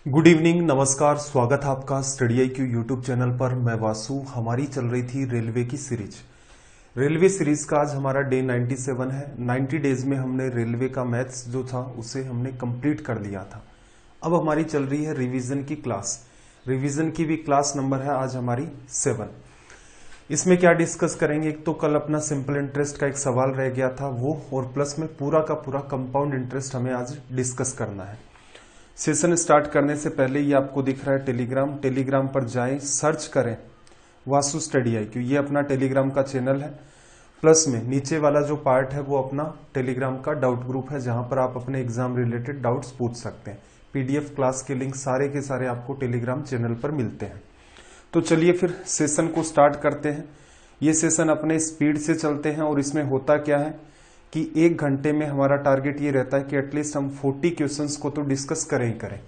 Good evening, नमस्कार। स्वागत है आपका स्टडी IQ यूट्यूब चैनल पर। मैं वासु। हमारी चल रही थी रेलवे की सीरीज। रेलवे सीरीज का आज हमारा डे 97 है। 90 डेज में हमने रेलवे का मैथ्स जो था उसे हमने कंप्लीट कर लिया था। अब हमारी चल रही है रिवीजन की क्लास। रिवीजन की भी क्लास नंबर है आज हमारी 7। इसमें क्या डिस्कस करेंगे, एक तो कल अपना सिंपल इंटरेस्ट का एक सवाल रह गया था वो, और प्लस में पूरा का पूरा कंपाउंड इंटरेस्ट हमें आज डिस्कस करना है। सेशन स्टार्ट करने से पहले ये आपको दिख रहा है टेलीग्राम पर जाएं, सर्च करें वासु स्टडी IQ। ये अपना टेलीग्राम का चैनल है। प्लस में नीचे वाला जो पार्ट है वो अपना टेलीग्राम का डाउट ग्रुप है, जहां पर आप अपने एग्जाम रिलेटेड डाउट्स पूछ सकते हैं। PDF क्लास के लिंक सारे के सारे आपको टेलीग्राम चैनल पर मिलते हैं। तो चलिए फिर सेशन को स्टार्ट करते हैं। ये सेशन अपने स्पीड से चलते हैं और इसमें होता क्या है कि 1 घंटे में हमारा टारगेट ये रहता है कि एटलीस्ट हम 40 क्वेश्चंस को तो डिस्कस करें ही करें।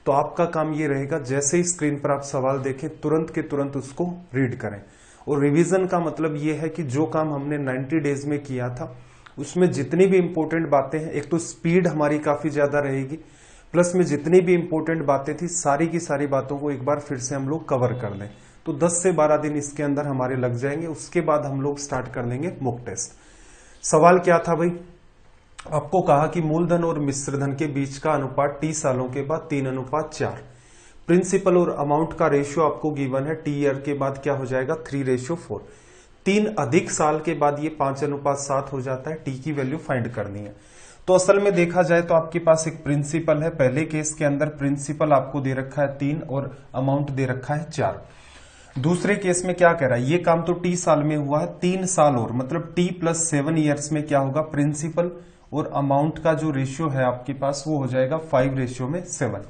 तो आपका काम ये रहेगा, जैसे ही स्क्रीन पर आप सवाल देखें तुरंत के तुरंत उसको रीड करें। और रिवीजन का मतलब ये है कि जो काम हमने 90 डेज में किया था उसमें जितनी भी इंपॉर्टेंट बातें हैं, एक तो स्पीड हमारी काफी ज्यादा रहेगी, प्लस में जितनी भी इंपॉर्टेंट बातें थी सारी की सारी बातों को एक बार फिर से हम लोग कवर कर लें। तो 10 से 12 दिन इसके अंदर हमारे लग जाएंगे। उसके बाद हम लोग स्टार्ट कर लेंगे मॉक टेस्ट। सवाल क्या था भाई, आपको कहा कि मूलधन और मिश्रधन के बीच का अनुपात T सालों के बाद 3:4। प्रिंसिपल और अमाउंट का रेशियो आपको गिवन है, T ईयर के बाद क्या हो जाएगा 3:4। 3 अधिक साल के बाद ये 5:7 हो जाता है। T की वैल्यू फाइंड करनी है। तो असल में देखा जाए तो आपके पास एक प्रिंसिपल है। पहले केस के अंदर प्रिंसिपल आपको दे रखा है 3 और अमाउंट दे रखा है 4। दूसरे केस में क्या कह रहा है, ये काम तो T साल में हुआ है, 3 साल और मतलब T + 7 ईयर्स में क्या होगा, प्रिंसिपल और अमाउंट का जो रेशियो है आपके पास वो हो जाएगा 5:7।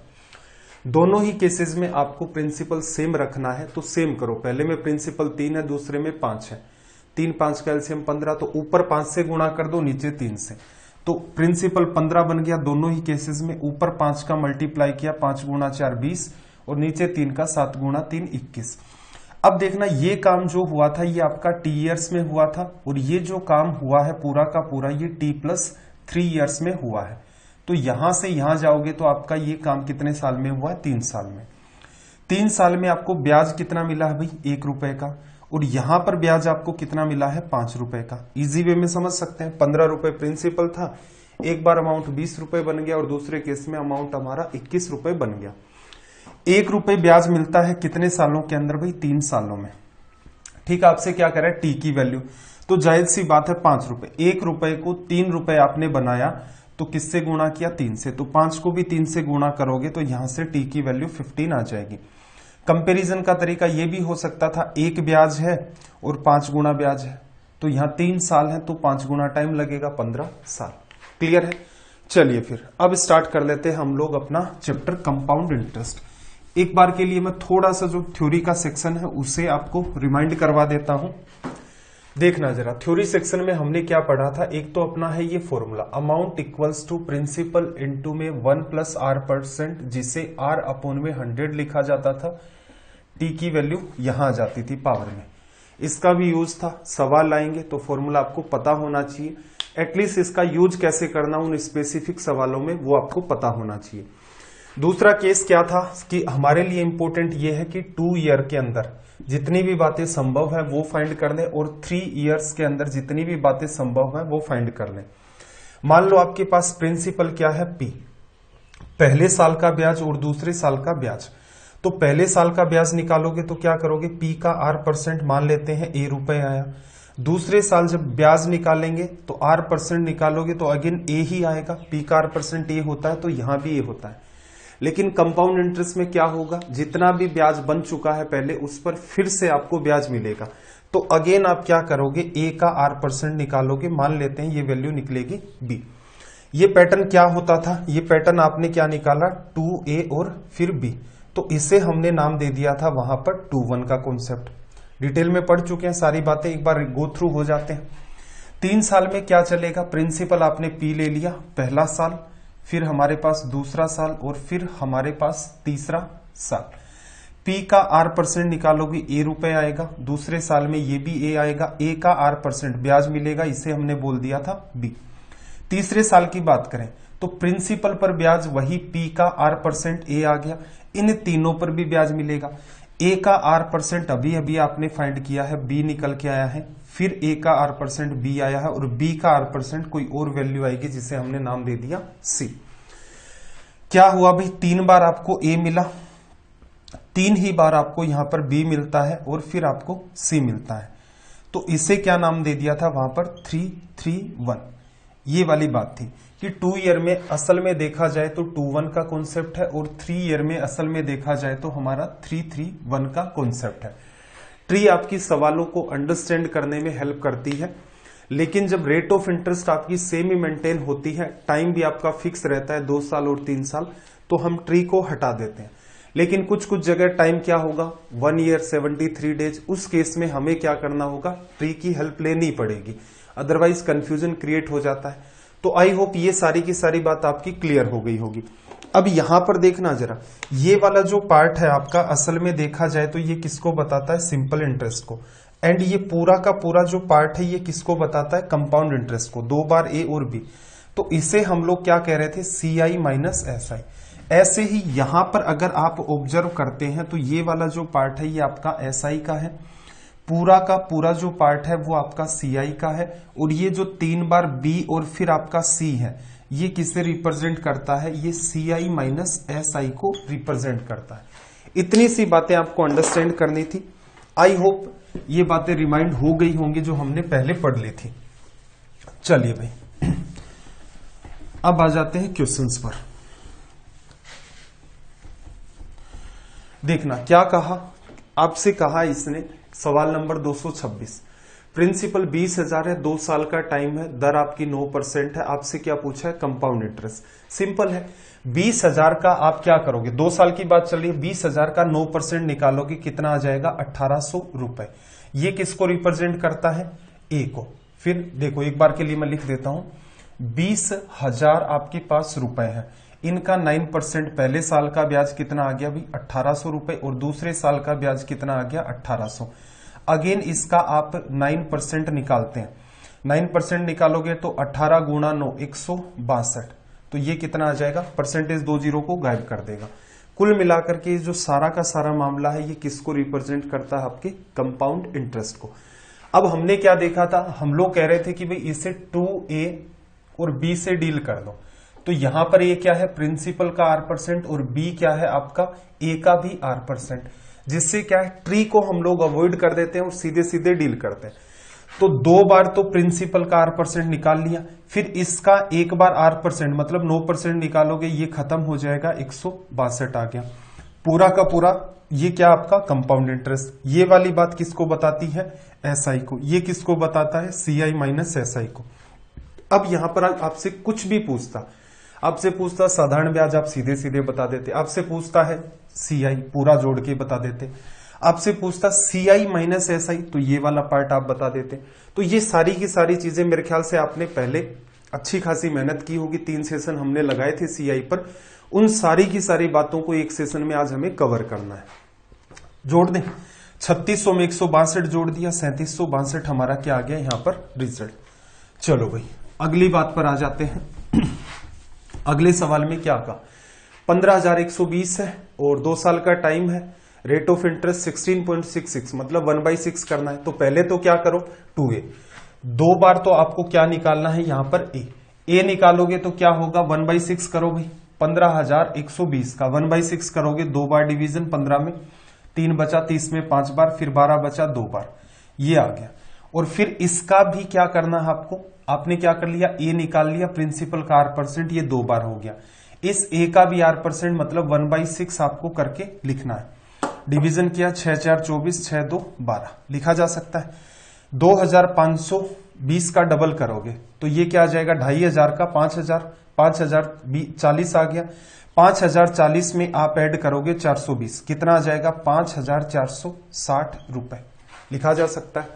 दोनों ही केसेस में आपको प्रिंसिपल सेम रखना है। तो सेम करो, पहले में प्रिंसिपल 3 है, दूसरे में 5 है। 3 5 का एलसीएम 15, तो ऊपर 5 से गुणा कर दो, नीचे 3 से। तो प्रिंसिपल 15 बन गया दोनों ही केसेस में। ऊपर 5 का मल्टीप्लाई किया, 5 × 4 20, और नीचे 3 का 7 × 3 21। अब देखना, ये काम जो हुआ था ये आपका T ईयर्स में हुआ था, और ये जो काम हुआ है पूरा का पूरा ये T + 3 ईयर्स में हुआ है। तो यहां से यहां जाओगे तो आपका ये काम कितने साल में हुआ है, 3 साल में। 3 साल में आपको ब्याज कितना मिला है भाई, 1 रुपए का, और यहां पर ब्याज आपको कितना मिला है, 5 रुपए का। इजी वे में समझ सकते हैं। 15 रुपए प्रिंसिपल था, एक बार अमाउंट 20 रुपए बन गया, और दूसरे केस में अमाउंट हमारा 21 रुपए बन गया। 1 रुपए ब्याज मिलता है कितने सालों के अंदर भाई, 3 सालों में। ठीक, आपसे क्या कह रहा है, T की वैल्यू। तो जायज सी बात है 5 रुपए। 1 रुपए को 3 रुपए आपने बनाया तो किससे गुणा किया, 3 से। तो 5 को भी 3 से गुणा करोगे तो यहां से T की वैल्यू 15 आ जाएगी। कंपैरिजन का तरीका यह भी हो सकता था, 1 ब्याज है और 5 गुना ब्याज है, तो यहां 3 साल है तो 5 गुना टाइम लगेगा, 15 साल। क्लियर है। चलिए फिर अब स्टार्ट कर लेते हैं हम लोग अपना चैप्टर कंपाउंड इंटरेस्ट। एक बार के लिए मैं थोड़ा सा जो थ्योरी का सेक्शन है उसे आपको रिमाइंड करवा देता हूं। देखना जरा, थ्योरी सेक्शन में हमने क्या पढ़ा था। एक तो अपना है ये formula, amount equals to principal into में 1 + R%, जिसे R/100 लिखा जाता था। T की वैल्यू यहां आ जाती थी पावर में। इसका भी यूज था। सवाल आएंगे तो फॉर्मूला आपको पता होना चाहिए। एटलीस्ट इसका यूज कैसे करना उन स्पेसिफिक सवालों में वो आपको पता होना चाहिए। दूसरा केस क्या था कि हमारे लिए इंपॉर्टेंट ये है कि 2 ईयर के अंदर जितनी भी बातें संभव है वो फाइंड कर लें, और 3 ईयर्स के अंदर जितनी भी बातें संभव है वो फाइंड कर लें। मान लो आपके पास प्रिंसिपल क्या है, P, पहले साल का ब्याज और दूसरे साल का ब्याज। तो पहले साल का ब्याज निकालोगे तो क्या करोगे, P का R% मान लेते हैं, A रुपए आया। दूसरे साल जब ब्याज निकालेंगे तो R% निकालोगे तो अगेन A ही आएगा। P का R% A होता है तो यहां भी A होता है। लेकिन कंपाउंड इंटरेस्ट में क्या होगा, जितना भी ब्याज बन चुका है पहले उस पर फिर से आपको ब्याज मिलेगा। तो अगेन आप क्या करोगे, A का R% निकालोगे। मान लेते हैं ये वैल्यू निकलेगी B। ये पैटर्न क्या होता था, ये पैटर्न आपने क्या निकाला, 2A और फिर B। तो इसे हमने नाम दे दिया था वहां पर 2-1 का कॉन्सेप्ट। डिटेल में पढ़ चुके हैं सारी बातें, एक बार गो थ्रू हो जाते हैं। 3 साल में क्या चलेगा, प्रिंसिपल आपने P ले लिया पहला साल, फिर हमारे पास दूसरा साल, और फिर हमारे पास तीसरा साल। P का R% निकालोगे, A रुपए आएगा। दूसरे साल में ये भी A आएगा। A का R% ब्याज मिलेगा, इसे हमने बोल दिया था B। तीसरे साल की बात करें तो प्रिंसिपल पर ब्याज वही P का R% A आ गया, इन तीनों पर भी ब्याज मिलेगा। A का R% अभी अभी आपने फाइंड किया है, B निकल के आया है, फिर A का R% B आया है और B का R% कोई और वैल्यू आएगी जिसे हमने नाम दे दिया C। क्या हुआ भाई, 3 बार आपको A मिला, 3 ही बार आपको यहां पर B मिलता है और फिर आपको C मिलता है, तो इसे क्या नाम दे दिया था वहां पर 331। ये वाली बात थी कि 2 ईयर में असल में देखा जाए तो 21 का कॉन्सेप्ट है और 3 ईयर में असल में देखा जाए तो हमारा 331 का कॉन्सेप्ट है। ट्री आपकी सवालों को अंडरस्टैंड करने में हेल्प करती है, लेकिन जब रेट ऑफ इंटरेस्ट आपकी सेम ही मेंटेन होती है, टाइम भी आपका फिक्स रहता है 2 साल और 3 साल, तो हम ट्री को हटा देते हैं। लेकिन कुछ जगह टाइम क्या होगा 1 ईयर 73 डेज, उस केस में हमें क्या करना होगा, ट्री की हेल्प लेनी पड़ेगी, अदरवाइज कंफ्यूजन क्रिएट हो जाता है। तो आई होप ये सारी की सारी बात आपकी क्लियर हो गई होगी। अब यहां पर देखना जरा, ये वाला जो पार्ट है आपका असल में देखा जाए तो ये किसको बताता है, सिंपल इंटरेस्ट को, एंड ये पूरा का पूरा जो पार्ट है ये किसको बताता है, कंपाउंड इंटरेस्ट को, 2 बार A और B। तो इसे हम लोग क्या कह रहे थे, CI माइनस SI। ऐसे ही यहां पर अगर आप ऑब्जर्व करते हैं तो ये वाला जो पार्ट है ये आपका SI का है, पूरा का पूरा जो पार्ट है वो आपका CI का है, और ये जो 3 बार B और फिर आपका C है ये किसे रिप्रेजेंट करता है, ये CI माइनस SI को रिप्रेजेंट करता है। इतनी सी बातें आपको अंडरस्टैंड करनी थी। आई होप ये बातें रिमाइंड हो गई होंगी जो हमने पहले पढ़ ली थी। चलिए भाई अब आ जाते हैं क्वेश्चंस पर। देखना क्या कहा आपसे, कहा इसने सवाल नंबर 226, प्रिंसिपल 20,000 है, 2 साल का टाइम है, दर आपकी 9% है, आपसे क्या पूछा है, कंपाउंड इंटरेस्ट। सिंपल है, 20,000 का आप क्या करोगे, 2 साल की बात चल रही है, 20,000 का 9% निकालोगे, कितना आ जाएगा 1800 रुपए। ये किसको रिप्रेजेंट करता है, ए को। फिर देखो एक बार के लिए मैं लिख देता हूं, 20,000 आपके पास रुपए है, इनका 9% पहले साल का ब्याज कितना आ गया भाई 1800 रुपए, और दूसरे साल का ब्याज कितना आ गया 1800। अगेन इसका आप 9% निकालते हैं, 9% निकालोगे तो 18 गुणा 9 162, तो ये कितना आ जाएगा, परसेंटेज 2 जीरो को गायब कर देगा। कुल मिलाकर के जो सारा का सारा मामला है ये किसको रिप्रेजेंट करता है, आपके कंपाउंड इंटरेस्ट को। अब हमने क्या देखा था, हम लोग कह रहे थे कि भाई इसे 2A और B से डील कर दो, तो यहां पर ये क्या है, प्रिंसिपल का R% और B क्या है आपका A का भी R%, जिससे क्या है ट्री को हम लोग अवॉइड कर देते हैं और सीधे सीधे डील करते हैं। तो 2 बार तो प्रिंसिपल का R% निकाल लिया, फिर इसका 1 बार R% मतलब 9% निकालोगे, ये खत्म हो जाएगा 162 आ गया। पूरा का पूरा ये क्या आपका कंपाउंड इंटरेस्ट। ये वाली बात किसको बताती है, SI को। ये किसको बताता है, CI माइनस SI को। अब यहां पर आपसे कुछ भी पूछता, आपसे पूछता साधारण ब्याज आप सीधे सीधे बता देते, आपसे पूछता है CI पूरा जोड़ के बता देते, आपसे पूछता CI माइनस SI तो ये वाला पार्ट आप बता देते। तो ये सारी की सारी चीजें मेरे ख्याल से आपने पहले अच्छी खासी मेहनत की होगी, 3 सेशन हमने लगाए थे CI पर, उन सारी की सारी बातों को एक सेशन में आज हमें कवर करना है। जोड़ दें, 3600 में 162 जोड़ दिया, 3762 हमारा क्या आ गया यहाँ पर रिजल्ट। चलो भाई अगली बात पर आ जाते हैं। अगले सवाल में क्या कहा, 15,120 है और 2 साल का टाइम है, रेट ऑफ इंटरेस्ट 16.66 मतलब 1/6 करना है। तो पहले तो क्या करो 2A, 2 बार तो आपको क्या निकालना है यहां पर A निकालोगे तो क्या होगा 1/6 करो भाई, 15,120 का 1/6 करोगे, 2 बार डिवीजन 15 में, 3 बचा, 30 में 5 बार, फिर 12 बचा 2 बार, ये आ गया। और फिर इसका भी क्या करना है आपको, आपने क्या कर लिया, A निकाल लिया, प्रिंसिपल का R%, ये 2 बार हो गया, इस A का भी R% मतलब 1/6 आपको करके लिखना है। डिवीजन किया, 6 4 24, 6 2 12 लिखा जा सकता है। 2,520 का डबल करोगे तो ये क्या आ जाएगा, 2,500 का 5,000, 5,040 आ गया, 5,040 में आप ऐड करोगे 420, कितना आ जाएगा 5,460 रुपए लिखा जा सकता है।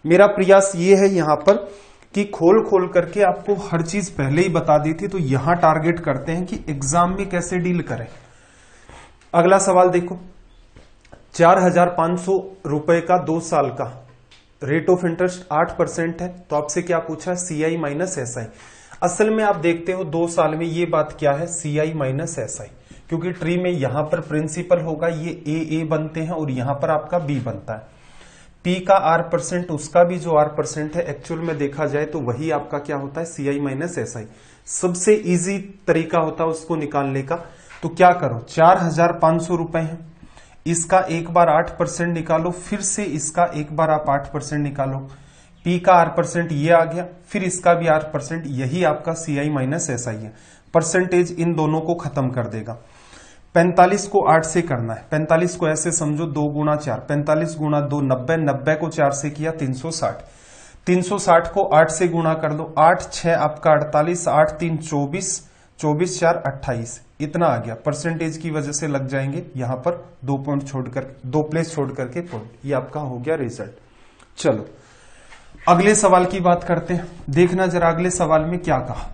मेरा प्रयास ये है यहां पर कि खोल खोल करके आपको हर चीज पहले ही बता दी थी, तो यहां टारगेट करते हैं कि एग्जाम में कैसे डील करें। अगला सवाल देखो, 4,500 रुपए का 2 साल का रेट ऑफ इंटरेस्ट 8% है, तो आपसे क्या पूछा, CI माइनस SI। असल में आप देखते हो 2 साल में ये बात क्या है, CI माइनस SI, क्योंकि ट्री में यहां पर प्रिंसिपल होगा, ये A बनते हैं और यहां पर आपका B बनता है। P का R%, उसका भी जो R% है एक्चुअल में देखा जाए तो वही आपका क्या होता है, CI माइनस SI। सबसे इजी तरीका होता है उसको निकालने का। तो क्या करो, 4,500 रुपए है, इसका एक बार 8% निकालो, फिर से इसका एक बार आप 8% निकालो। P का R% ये आ गया, फिर इसका भी R%, यही आपका CI माइनस SI है। परसेंटेज इन दोनों को खत्म कर देगा। 45 को 8 से करना है, 45 को ऐसे समझो 2 गुणा 4, 45 गुणा 2 90, 90 को 4 से किया 360, 360 को 8 से गुणा कर दो, 8 6 आपका 48, 8 3 24, 24 4 28, इतना आ गया। परसेंटेज की वजह से लग जाएंगे यहां पर 2 पॉइंट छोड़कर, 2 प्लेस छोड़ करके पॉइंट, ये आपका हो गया रिजल्ट। चलो अगले सवाल की बात करते हैं, देखना जरा अगले सवाल में क्या कहा।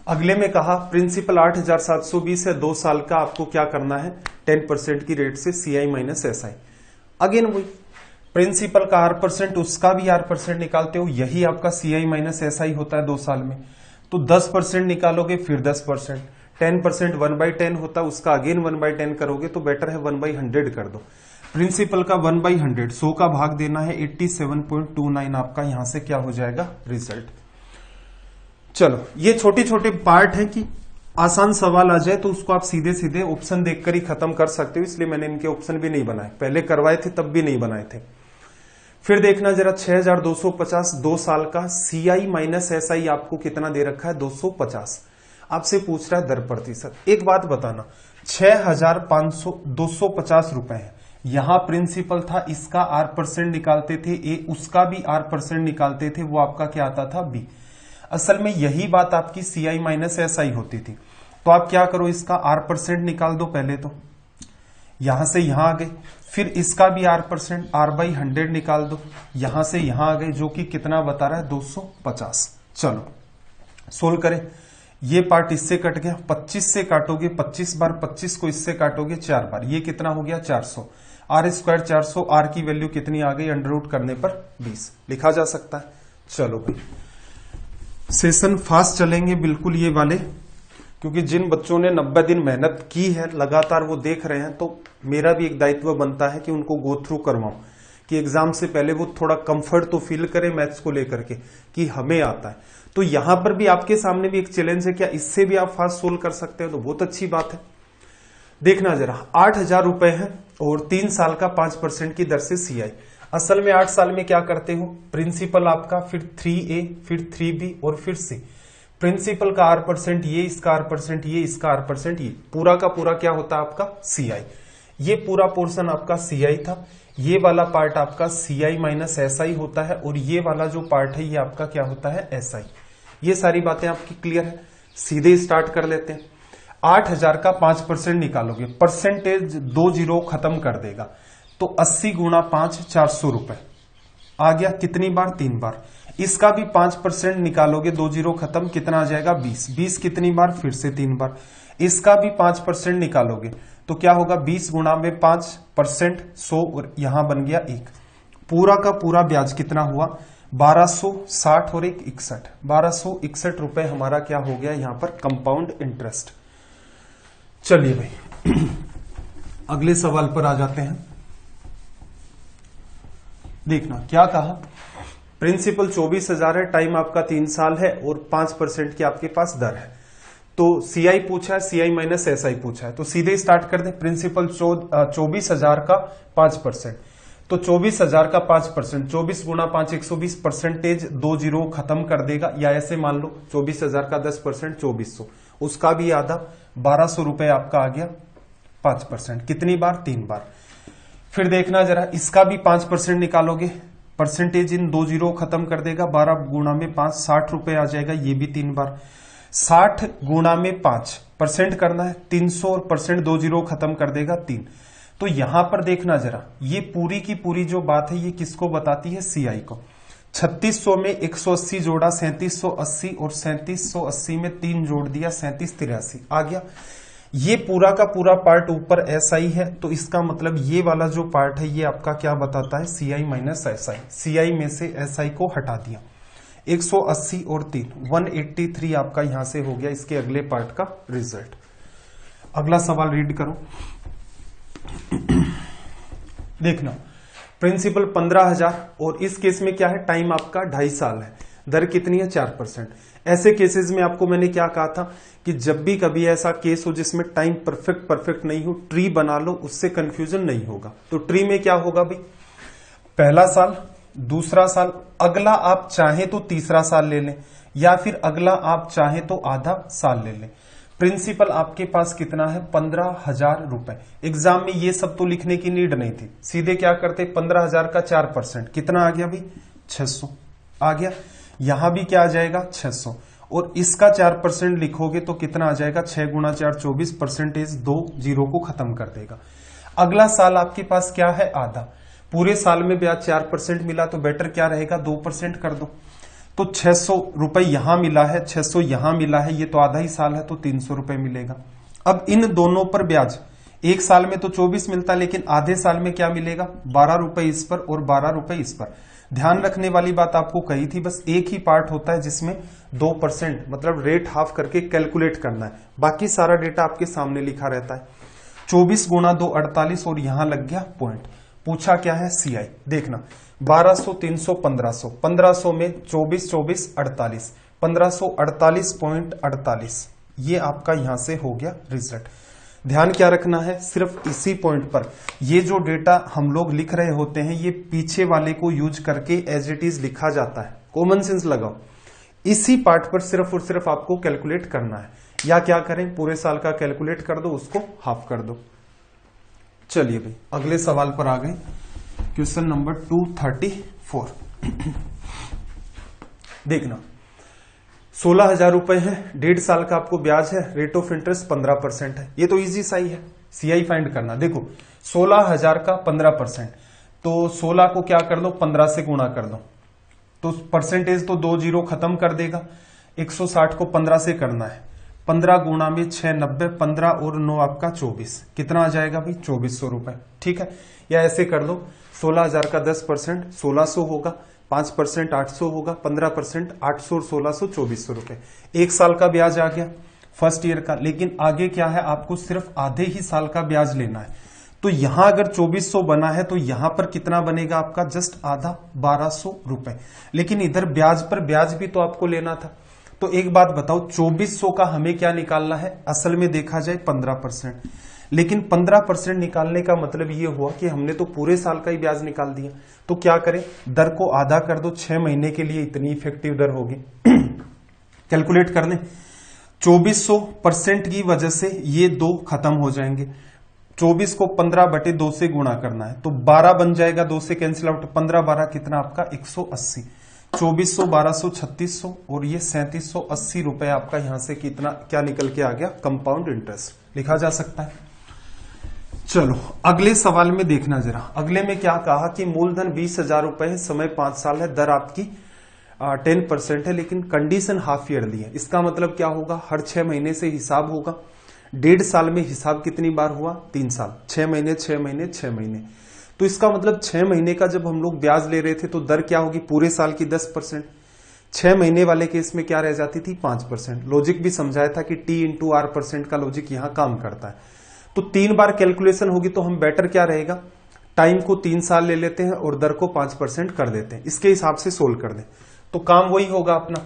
अगले में कहा प्रिंसिपल 8,720 है, 2 साल का, आपको क्या करना है, 10% की रेट से CI माइनस SI। अगेन वही प्रिंसिपल का R%, उसका भी R% निकालते हो, यही आपका CI माइनस SI होता है 2 साल में। तो 10% निकालोगे, फिर 10%, 10% 1/10 होता है, उसका अगेन 1/10 करोगे तो बेटर है 1/100 कर दो। प्रिंसिपल का 1/100, 100 का भाग देना है, 87.29 आपका यहां से क्या हो जाएगा, रिजल्ट। चलो ये छोटे छोटे पार्ट है कि आसान सवाल आ जाए तो उसको आप सीधे सीधे ऑप्शन देखकर ही खत्म कर सकते हो, इसलिए मैंने इनके ऑप्शन भी नहीं बनाए, पहले करवाए थे तब भी नहीं बनाए थे। फिर देखना जरा 6,250, 2 साल का, CI माइनस SI आपको कितना दे रखा है, 250। आपसे पूछ रहा है दर प्रतिशत। एक बात बताना, 6,250 रुपए है, यहां प्रिंसिपल था, इसका R% निकालते थे A, उसका भी R% निकालते थे, वो आपका क्या आता था, B। असल में यही बात आपकी CI माइनस SI होती थी। तो आप क्या करो, इसका R% निकाल दो पहले, तो यहां से यहां आ गए, फिर इसका भी R%, R/100 निकाल दो, यहां से यहां आ गए, जो कि कितना बता रहा है, 250। चलो सोल्व करें, ये पार्ट इससे कट गया, 25 से काटोगे 25 बार, 25 को इससे काटोगे 4 बार, ये कितना हो गया, 400। R² 400, R की वैल्यू कितनी आ गई, अंडर रूट करने पर 20 लिखा जा सकता है। चलो भाई सेशन फास्ट चलेंगे बिल्कुल ये वाले, क्योंकि जिन बच्चों ने 90 दिन मेहनत की है लगातार वो देख रहे हैं, तो मेरा भी एक दायित्व बनता है कि उनको गो थ्रू करवाऊं, कि एग्जाम से पहले वो थोड़ा कंफर्ट तो फील करे मैथ्स को लेकर के कि हमें आता है। तो यहां पर भी आपके सामने भी एक चैलेंज है, क्या इससे भी आप फास्ट सोल्व कर सकते हो, तो बहुत अच्छी बात है। देखना जरा, 8,000 रुपए है और 3 साल का 5% की दर से CI। असल में 8 साल में क्या करते हो, प्रिंसिपल आपका, फिर 3A, फिर 3B और फिर C। प्रिंसिपल का R% ये, इसका R% ये, इसका R% ये, पूरा का पूरा क्या होता है आपका CI। ये पूरा पोर्शन आपका CI था, ये वाला पार्ट आपका CI माइनस SI होता है, और ये वाला जो पार्ट है ये आपका क्या होता है, SI। ये सारी बातें आपकी क्लियर है, सीधे स्टार्ट कर लेते हैं। 8,000 का 5% निकालोगे, परसेंटेज 2 जीरो खत्म कर देगा, तो 80 गुणा 5 400 रुपए आ गया, कितनी बार, 3 बार। इसका भी 5% निकालोगे, 2 जीरो खत्म, कितना आ जाएगा, 20, 20 कितनी बार, फिर से 3 बार। इसका भी 5% निकालोगे तो क्या होगा, 20 गुणा में 5%, 100, और यहां बन गया 1। पूरा का पूरा ब्याज कितना हुआ, 1260 और 1 61, 1261 रुपए हमारा क्या हो गया यहां पर कंपाउंड इंटरेस्ट। चलिए भाई अगले सवाल पर आ जाते हैं। देखना क्या कहा, प्रिंसिपल 24,000 है, टाइम आपका 3 साल है और 5% की आपके पास दर है। तो CI पूछा है, CI माइनस SI पूछा है, तो सीधे स्टार्ट कर दे। प्रिंसिपल 24,000 का 5%, तो 24,000 का 5%, 24 गुणा 5 120, परसेंटेज 2 जीरो खत्म कर देगा, या ऐसे मान लो 24,000 का 10%, 2400, उसका भी आधा 1200 रुपए आपका आ गया 5%, कितनी बार, 3 बार। फिर देखना जरा, इसका भी 5% निकालोगे, परसेंटेज इन 2 जीरो खत्म कर देगा, 12 गुणा में 5 60 रुपए आ जाएगा, ये भी 3 बार। 60 गुणा में 5% करना है, 300, और परसेंट 2 जीरो खत्म कर देगा 3। तो यहां पर देखना जरा, ये पूरी की पूरी जो बात है ये किसको बताती है, CI को। 3600 में 180 जोड़ा 3780, और 3780 में 3 जोड़ दिया 3783 आ गया। ये पूरा का पूरा पार्ट ऊपर SI है, तो इसका मतलब ये वाला जो पार्ट है ये आपका क्या बताता है, CI माइनस SI। CI में से SI को हटा दिया। 180 और 3 183 आपका यहां से हो गया इसके अगले पार्ट का रिजल्ट। अगला सवाल रीड करो। देखना, प्रिंसिपल 15,000 और इस केस में क्या है, टाइम आपका 2.5 साल है, दर कितनी है 4%। ऐसे केसेस में आपको मैंने क्या कहा था कि जब भी कभी ऐसा केस हो जिसमें टाइम परफेक्ट नहीं हो, ट्री बना लो, उससे कंफ्यूजन नहीं होगा। तो ट्री में क्या होगा भाई, पहला साल, दूसरा साल, अगला आप चाहे तो तीसरा साल ले लें या फिर अगला आप चाहे तो आधा साल ले लें। प्रिंसिपल आपके पास कितना है, 15,000 रुपए। एग्जाम में ये सब तो लिखने की नीड नहीं थी, सीधे क्या करते, 15,000 का 4% कितना आ गया भाई, 600 आ गया। यहां भी क्या आ जाएगा, 600, और इसका 4% लिखोगे तो कितना आ जाएगा, 6 गुणा 4 24, परसेंटेज 2 जीरो को खत्म कर देगा। अगला साल आपके पास क्या है, आधा। पूरे साल में ब्याज 4% मिला तो बेटर क्या रहेगा, 2% कर दो। तो 600 रुपए यहां मिला है, 600 यहां मिला है, ये तो आधा ही साल है तो 300 रुपए मिलेगा। अब इन दोनों पर ब्याज, एक साल में तो 24 मिलता है, लेकिन आधे साल में क्या मिलेगा, 12 रुपए इस पर और 12 रुपए इस पर। ध्यान रखने वाली बात आपको कही थी, बस एक ही पार्ट होता है जिसमें 2% मतलब रेट हाफ करके कैलकुलेट करना है, बाकी सारा डेटा आपके सामने लिखा रहता है। 24 गुणा 2 48 और यहां लग गया पॉइंट। पूछा क्या है, सीआई। देखना, 1200 300 1500, 1500 में 24 24 48, 1548.48, ये आपका यहां से हो गया रिजल्ट। ध्यान क्या रखना है, सिर्फ इसी पॉइंट पर ये जो डेटा हम लोग लिख रहे होते हैं, ये पीछे वाले को यूज करके एज इट इज लिखा जाता है। कॉमन सेंस लगाओ, इसी पार्ट पर सिर्फ और सिर्फ आपको कैलकुलेट करना है, या क्या करें, पूरे साल का कैलकुलेट कर दो, उसको हाफ कर दो। चलिए भाई अगले सवाल पर आ गए, क्वेश्चन नंबर 234। देखना, 16,000 रुपए है, 1.5 साल का आपको ब्याज है, रेट ऑफ इंटरेस्ट 15% है। ये तो इजी सा ही है, सीआई फाइंड करना। देखो 16,000 का 15%, तो 16 को क्या कर दो, 15 से गुणा कर दो, तो परसेंटेज तो 2 जीरो खत्म कर देगा। 160 को 15 से करना है, 15 गुणा में 6 90, 15 और 9 आपका 24, कितना आ जाएगा भाई, 2400 रुपए। ठीक है, या ऐसे कर लो, 16,000 का 10% 1600 होगा, 5% 800 होगा, 15% 800 और 1600 2400 रुपए। एक साल का ब्याज आ गया फर्स्ट ईयर का, लेकिन आगे क्या है, आपको सिर्फ आधे ही साल का ब्याज लेना है। तो यहां अगर 2400 बना है तो यहां पर कितना बनेगा आपका, जस्ट आधा, 1200 रुपए। लेकिन इधर ब्याज पर ब्याज भी तो आपको लेना था। तो एक बात बताओ, 2400 का हमें क्या निकालना है, असल में देखा जाए 15%, लेकिन 15% निकालने का मतलब ये हुआ कि हमने तो पूरे साल का ही ब्याज निकाल दिया। तो क्या करें, दर को आधा कर दो, 6 महीने के लिए इतनी इफेक्टिव दर होगी। कैलकुलेट कर लें, 2400% की वजह से ये 2 खत्म हो जाएंगे। 24 को 15/2 से गुणा करना है तो 12 बन जाएगा, 2 से कैंसिल आउट, 15 12 कितना आपका 180, 2400 1200 3600 और ये 3780 रुपए आपका यहां से कितना क्या निकल के आ गया, कंपाउंड इंटरेस्ट लिखा जा सकता है। चलो अगले सवाल में देखना जरा, अगले में क्या कहा कि मूलधन 20,000 रुपए है, समय 5 साल है, दर आपकी 10% है, लेकिन कंडीशन हाफ ईयरली है। इसका मतलब क्या होगा, हर 6 महीने से हिसाब होगा। 1.5 साल में हिसाब कितनी बार हुआ, 3 साल, 6 महीने 6 महीने 6 महीने। तो इसका मतलब 6 महीने का जब हम लोग ब्याज ले रहे थे तो दर क्या होगी, पूरे साल की 10%। 6 महीने वाले केस में क्या रह जाती थी, 5%। लॉजिक भी समझाया था कि T × R% का लॉजिक यहां काम करता है। तो 3 बार कैलकुलेशन होगी तो हम बेटर क्या रहेगा, टाइम को 3 साल ले लेते हैं और दर को 5% कर देते हैं, इसके हिसाब से सोल्व कर दें तो काम वही होगा अपना।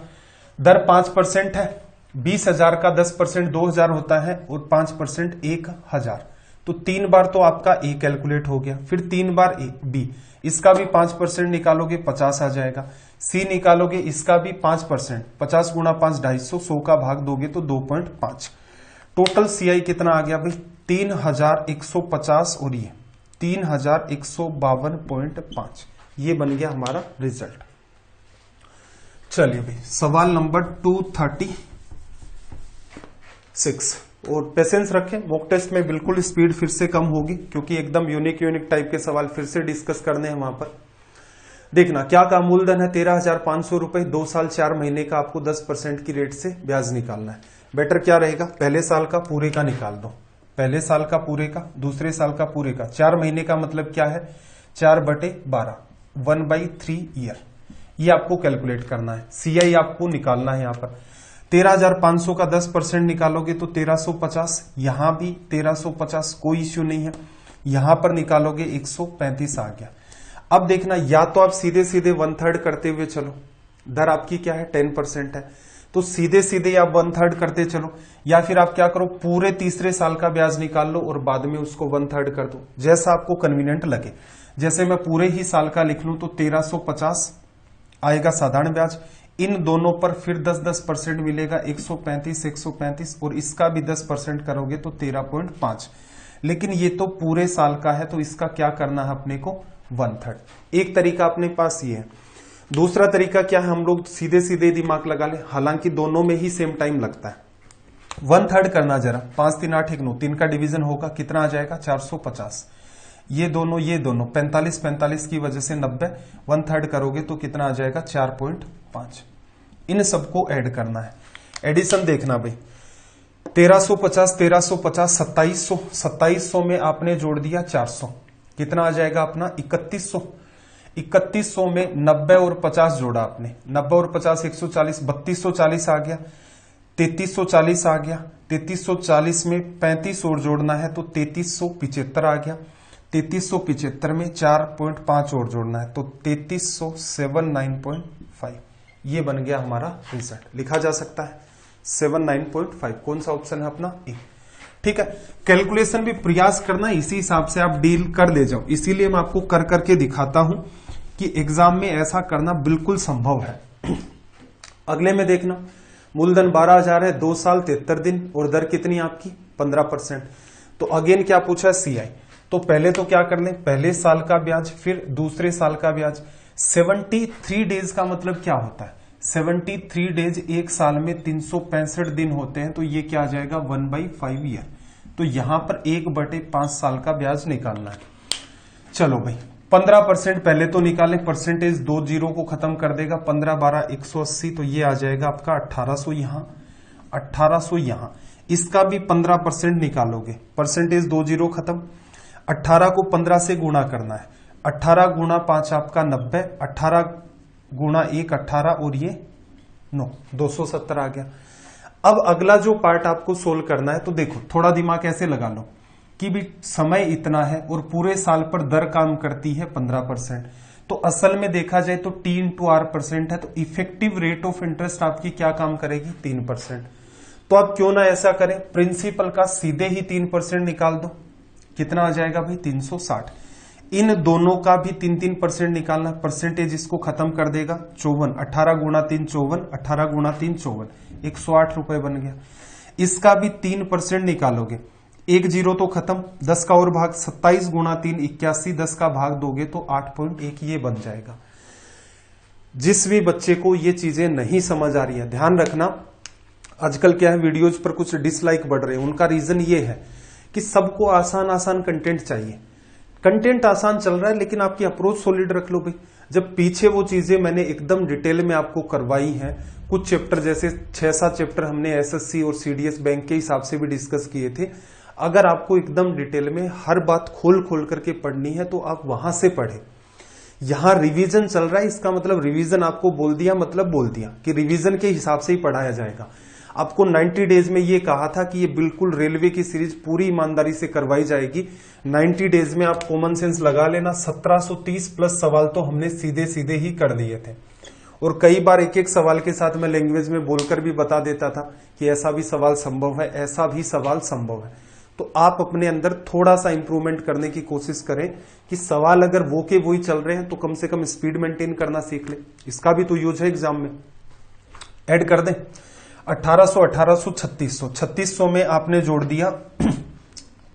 दर 5% है, 20,000 का 10% 2,000 होता है और 5% 1,000। तो 3 बार तो आपका A कैलकुलेट हो गया, फिर 3 बार B, इसका भी 5% निकालोगे 50 आ जाएगा। C निकालोगे, इसका भी 5%, 50 गुणा 5 250, 100 का भाग दोगे तो 2.5। टोटल CI कितना आ गया भाई, 3,150 और ये 3,152.5, ये बन गया हमारा रिजल्ट। चलिए भाई सवाल नंबर 236, और पेशेंस रखें, मॉक टेस्ट में बिल्कुल स्पीड फिर से कम होगी क्योंकि एकदम यूनिक टाइप के सवाल फिर से डिस्कस करने हैं वहां पर। देखना क्या कहा, मूलधन है 13,500 रुपए, 2 साल 4 महीने का आपको 10% की रेट से ब्याज निकालना है। बेटर क्या रहेगा, पहले साल का पूरे का निकाल दो, पहले साल का पूरे का, दूसरे साल का पूरे का। 4 महीने का मतलब क्या है, 4/12, 1/3 ईयर। ये आपको कैलकुलेट करना है। CI आपको निकालना है। यहाँ पर 13,500 का 10% निकालोगे तो 1350, यहां भी 1350, कोई इश्यू नहीं है। यहां पर निकालोगे 135 आ गया। अब देखना, या तो आप सीधे सीधे 1/3 करते हुए चलो, दर आपकी क्या है 10% है, तो सीधे सीधे आप 1/3 करते चलो, या फिर आप क्या करो पूरे तीसरे साल का ब्याज निकाल लो और बाद में उसको 1/3 कर दो, जैसा आपको कन्वीनियंट लगे। जैसे मैं पूरे ही साल का लिख लूं तो 1350 आएगा साधारण ब्याज, इन दोनों पर फिर 10% मिलेगा, 135 और इसका भी 10% करोगे तो 13.5। लेकिन ये तो पूरे साल का है, तो इसका क्या करना है अपने को 1/3। एक तरीका अपने पास ये है। दूसरा तरीका क्या है, हम लोग सीधे सीधे दिमाग लगा ले, हालांकि दोनों में ही सेम टाइम लगता है। 1/3 करना जरा, 5 3 8 1 9, 3 का डिवीजन होगा, कितना आ जाएगा 450। ये दोनों 45 की वजह से 90, 1/3 करोगे तो कितना आ जाएगा 4.5। इन सबको ऐड करना है। एडिशन देखना भाई, 1350 2700 में आपने जोड़ दिया 400, कितना आ जाएगा अपना 3100 में 90 और 50 जोड़ा आपने, 90 और 50 140, 3240 आ गया, 3340 आ गया, 3340 में 35 और जोड़ना है तो 3375 आ गया, 3375 में 4.5 और जोड़ना है तो 3379.5। ये बन गया हमारा रिजल्ट। लिखा जा सकता है 79.5। कौन सा ऑप्शन है अपना ए। ठीक है, कैलकुलेशन भी प्रयास करना, इसी हिसाब से आप डील कर ले जाओ। इसीलिए मैं आपको कर करके दिखाता हूं कि एग्जाम में ऐसा करना बिल्कुल संभव है। अगले में देखना, मूलधन 12,000 है, 2 साल 73 दिन और दर कितनी आपकी 15%। तो अगेन क्या पूछा है CI, तो पहले तो क्या कर लें, पहले साल का ब्याज फिर दूसरे साल का ब्याज। 73 डेज का मतलब क्या होता है, 73 डेज एक साल में 365 दिन होते हैं, तो ये क्या आ जाएगा 1/5 ईयर। तो यहां पर 1/5 साल का ब्याज निकालना है। चलो भाई 15% पहले तो निकालें, परसेंटेज 2 जीरो को खत्म कर देगा, 15 12 180, तो ये आ जाएगा आपका 1800 यहां, 1800 यहां। इसका भी 15% निकालोगे, परसेंटेज 2 जीरो खत्म, 18 को 15 से गुणा करना है, 18 गुणा 5 आपका 90, 18 गुणा 1 18 और ये 9, 270 आ गया। अब अगला जो पार्ट आपको सोल्व करना है, तो देखो थोड़ा दिमाग ऐसे लगा लो कि भी समय इतना है और पूरे साल पर दर काम करती है 15%, तो असल में देखा जाए तो T × R% है, तो इफेक्टिव रेट ऑफ इंटरेस्ट आपकी क्या काम करेगी 3%। तो आप क्यों ना ऐसा करें, प्रिंसिपल का सीधे ही 3% निकाल दो, कितना आ जाएगा भाई 360। इन दोनों का भी 3% निकालना, परसेंटेज इसको खत्म कर देगा 54, 18 गुणा 3 54, 18 गुणा 3 54, 108 रुपए बन गया। इसका भी 3% निकालोगे, 1 जीरो तो खत्म, 10 का और भाग, 27 गुणा 3 81, 10 का भाग दोगे तो 8.1 ये बन जाएगा। जिस भी बच्चे को ये चीजें नहीं समझ आ रही है, ध्यान रखना आजकल क्या है वीडियोज पर कुछ डिसलाइक बढ़ रहे हैं, उनका रीजन ये है कि सबको आसान आसान कंटेंट चाहिए। कंटेंट आसान चल रहा है लेकिन आपकी अप्रोच सॉलिड रख लो भाई। जब पीछे वो चीजें मैंने एकदम डिटेल में आपको करवाई हैं, कुछ चैप्टर जैसे 6-7 चैप्टर हमने एसएससी और सीडीएस बैंक के हिसाब से भी डिस्कस किए थे। अगर आपको एकदम डिटेल में हर बात खोल खोल करके पढ़नी है तो आप वहां से पढ़े। यहां रिवीजन चल रहा है, इसका मतलब रिवीजन आपको बोल दिया, मतलब बोल दिया कि रिवीजन के हिसाब से ही पढ़ाया जाएगा। आपको 90 डेज में ये कहा था कि ये बिल्कुल रेलवे की सीरीज पूरी ईमानदारी से करवाई जाएगी। 90 डेज में आप कॉमन सेंस लगा लेना, 1730 प्लस सवाल तो हमने सीधे सीधे ही कर दिए थे। और कई बार एक एक सवाल के साथ मैं लैंग्वेज में बोलकर भी बता देता था कि ऐसा भी सवाल संभव है, ऐसा भी सवाल संभव है। तो आप अपने अंदर थोड़ा सा इंप्रूवमेंट करने की कोशिश करें कि सवाल अगर वो के वही चल रहे हैं तो कम से कम स्पीड मेंटेन करना सीख ले। इसका भी तो यूज है एग्जाम में। ऐड कर दें 1800 1800 3600, 3600 में आपने जोड़ दिया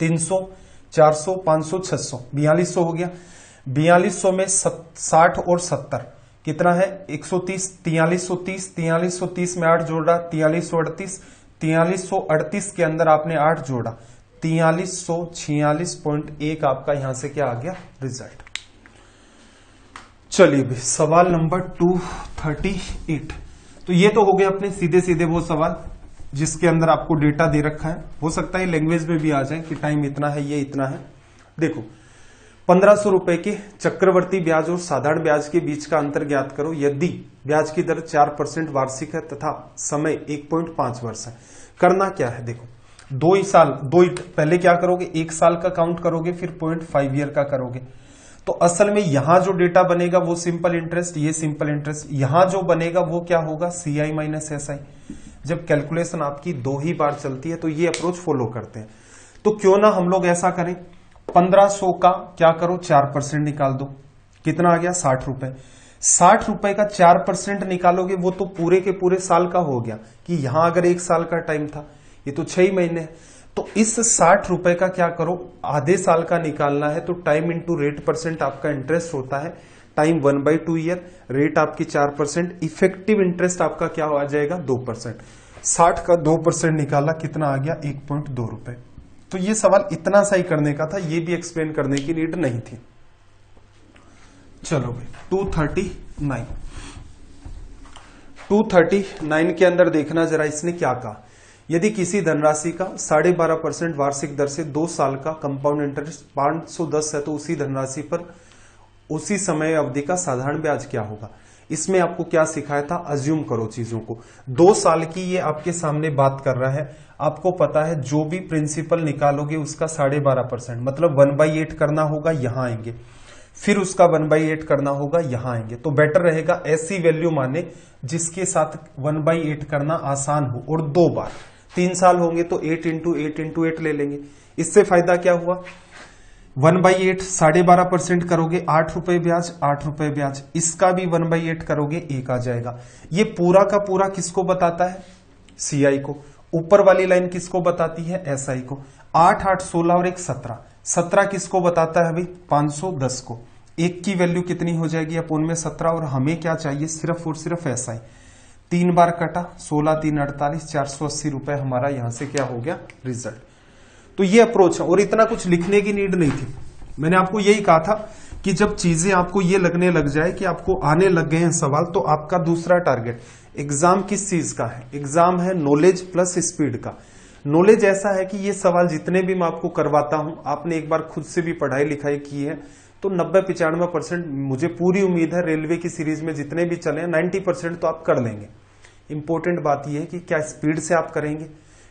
300 400 500 600, 4200 हो गया। 4200 में 60 और 70 कितना है 130, 4330, 4330 में 8 जोड़ा 4338, 4338 के अंदर आपने 8 जोड़ा 4346.1 आपका यहां से क्या आ गया रिजल्ट। चलिए भाई सवाल नंबर 238। तो ये तो हो गया अपने सीधे सीधे वो सवाल जिसके अंदर आपको डेटा दे रखा है। हो सकता है लैंग्वेज में भी आ जाए कि टाइम इतना है, ये इतना है। देखो 1500 रुपए के चक्रवर्ती ब्याज और साधारण ब्याज के बीच का अंतर ज्ञात करो यदि ब्याज की दर 4% वार्षिक है तथा समय 1.5 वर्ष है। करना क्या है, देखो पहले क्या करोगे, 1 साल का काउंट करोगे, फिर 0.5 ईयर का करोगे। तो असल में यहां जो डेटा बनेगा वो सिंपल इंटरेस्ट, ये सिंपल इंटरेस्ट, यहां जो बनेगा वो क्या होगा, CI माइनस SI। जब कैलकुलेशन आपकी 2 ही बार चलती है तो ये अप्रोच फॉलो करते हैं। तो क्यों ना हम लोग ऐसा करें, 1500 का क्या करो 4% निकाल दो, कितना आ गया 60 रुपए। 60 रुपए का 4% निकालोगे वो तो पूरे के पूरे साल का हो गया, कि यहां अगर 1 साल का टाइम था, ये तो 6 महीने है। तो इस 60 रुपए का क्या करो, आधे साल का निकालना है तो टाइम इंटू रेट परसेंट आपका इंटरेस्ट होता है, टाइम 1/2 ईयर, रेट आपकी 4%, इफेक्टिव इंटरेस्ट आपका क्या आ जाएगा 2%। 60 का 2% निकाला, कितना आ गया 1.2 रुपए। तो ये सवाल इतना सा ही करने का था, ये भी एक्सप्लेन करने की नीड नहीं थी। चलो भाई 239 के अंदर देखना जरा इसने क्या कहा। यदि किसी धनराशि का 12.5% वार्षिक दर से 2 साल का कंपाउंड इंटरेस्ट 510 है तो उसी धनराशि पर उसी समय अवधि का साधारण ब्याज क्या होगा। इसमें आपको क्या सिखाया था, अज्यूम करो चीजों को। 2 साल की ये आपके सामने बात कर रहा है, आपको पता है जो भी प्रिंसिपल निकालोगे उसका 12.5%, मतलब 1/8 करना होगा, यहां आएंगे, फिर उसका 1/8 करना होगा, यहां आएंगे। तो बेटर रहेगा ऐसी वैल्यू माने जिसके साथ 1/8 करना आसान हो, और 2 बार 3 साल होंगे तो 8 इंटू 8 ले लेंगे। इससे फायदा क्या हुआ, 1/8 12.5% करोगे 8 रुपए ब्याज, 8 रुपए ब्याज, इसका भी 1/8 करोगे 1 आ जाएगा। ये पूरा का पूरा किसको बताता है, CI को। ऊपर वाली लाइन किसको बताती है, SI को। 8 8 16 और 1 17, 17 किसको बताता है भाई 510 को। 1 की वैल्यू कितनी हो जाएगी अपोन में 17, और हमें क्या चाहिए सिर्फ और सिर्फ SI। 3 बार कटा, 16 3 48, 480 रुपए हमारा यहां से क्या हो गया रिजल्ट। तो ये अप्रोच है, और इतना कुछ लिखने की नीड नहीं थी। मैंने आपको यही कहा था कि जब चीजें आपको ये लगने लग जाए कि आपको आने लग गए हैं सवाल, तो आपका दूसरा टारगेट एग्जाम किस चीज का है, एग्जाम है नॉलेज प्लस स्पीड का। नॉलेज ऐसा है कि ये सवाल जितने भी मैं आपको करवाता हूं, आपने एक बार खुद से भी पढ़ाई लिखाई की है तो 90-95% मुझे पूरी उम्मीद है रेलवे की सीरीज में जितने भी चले 90% तो आप कर लेंगे। इंपॉर्टेंट बात यह है कि क्या स्पीड से आप करेंगे।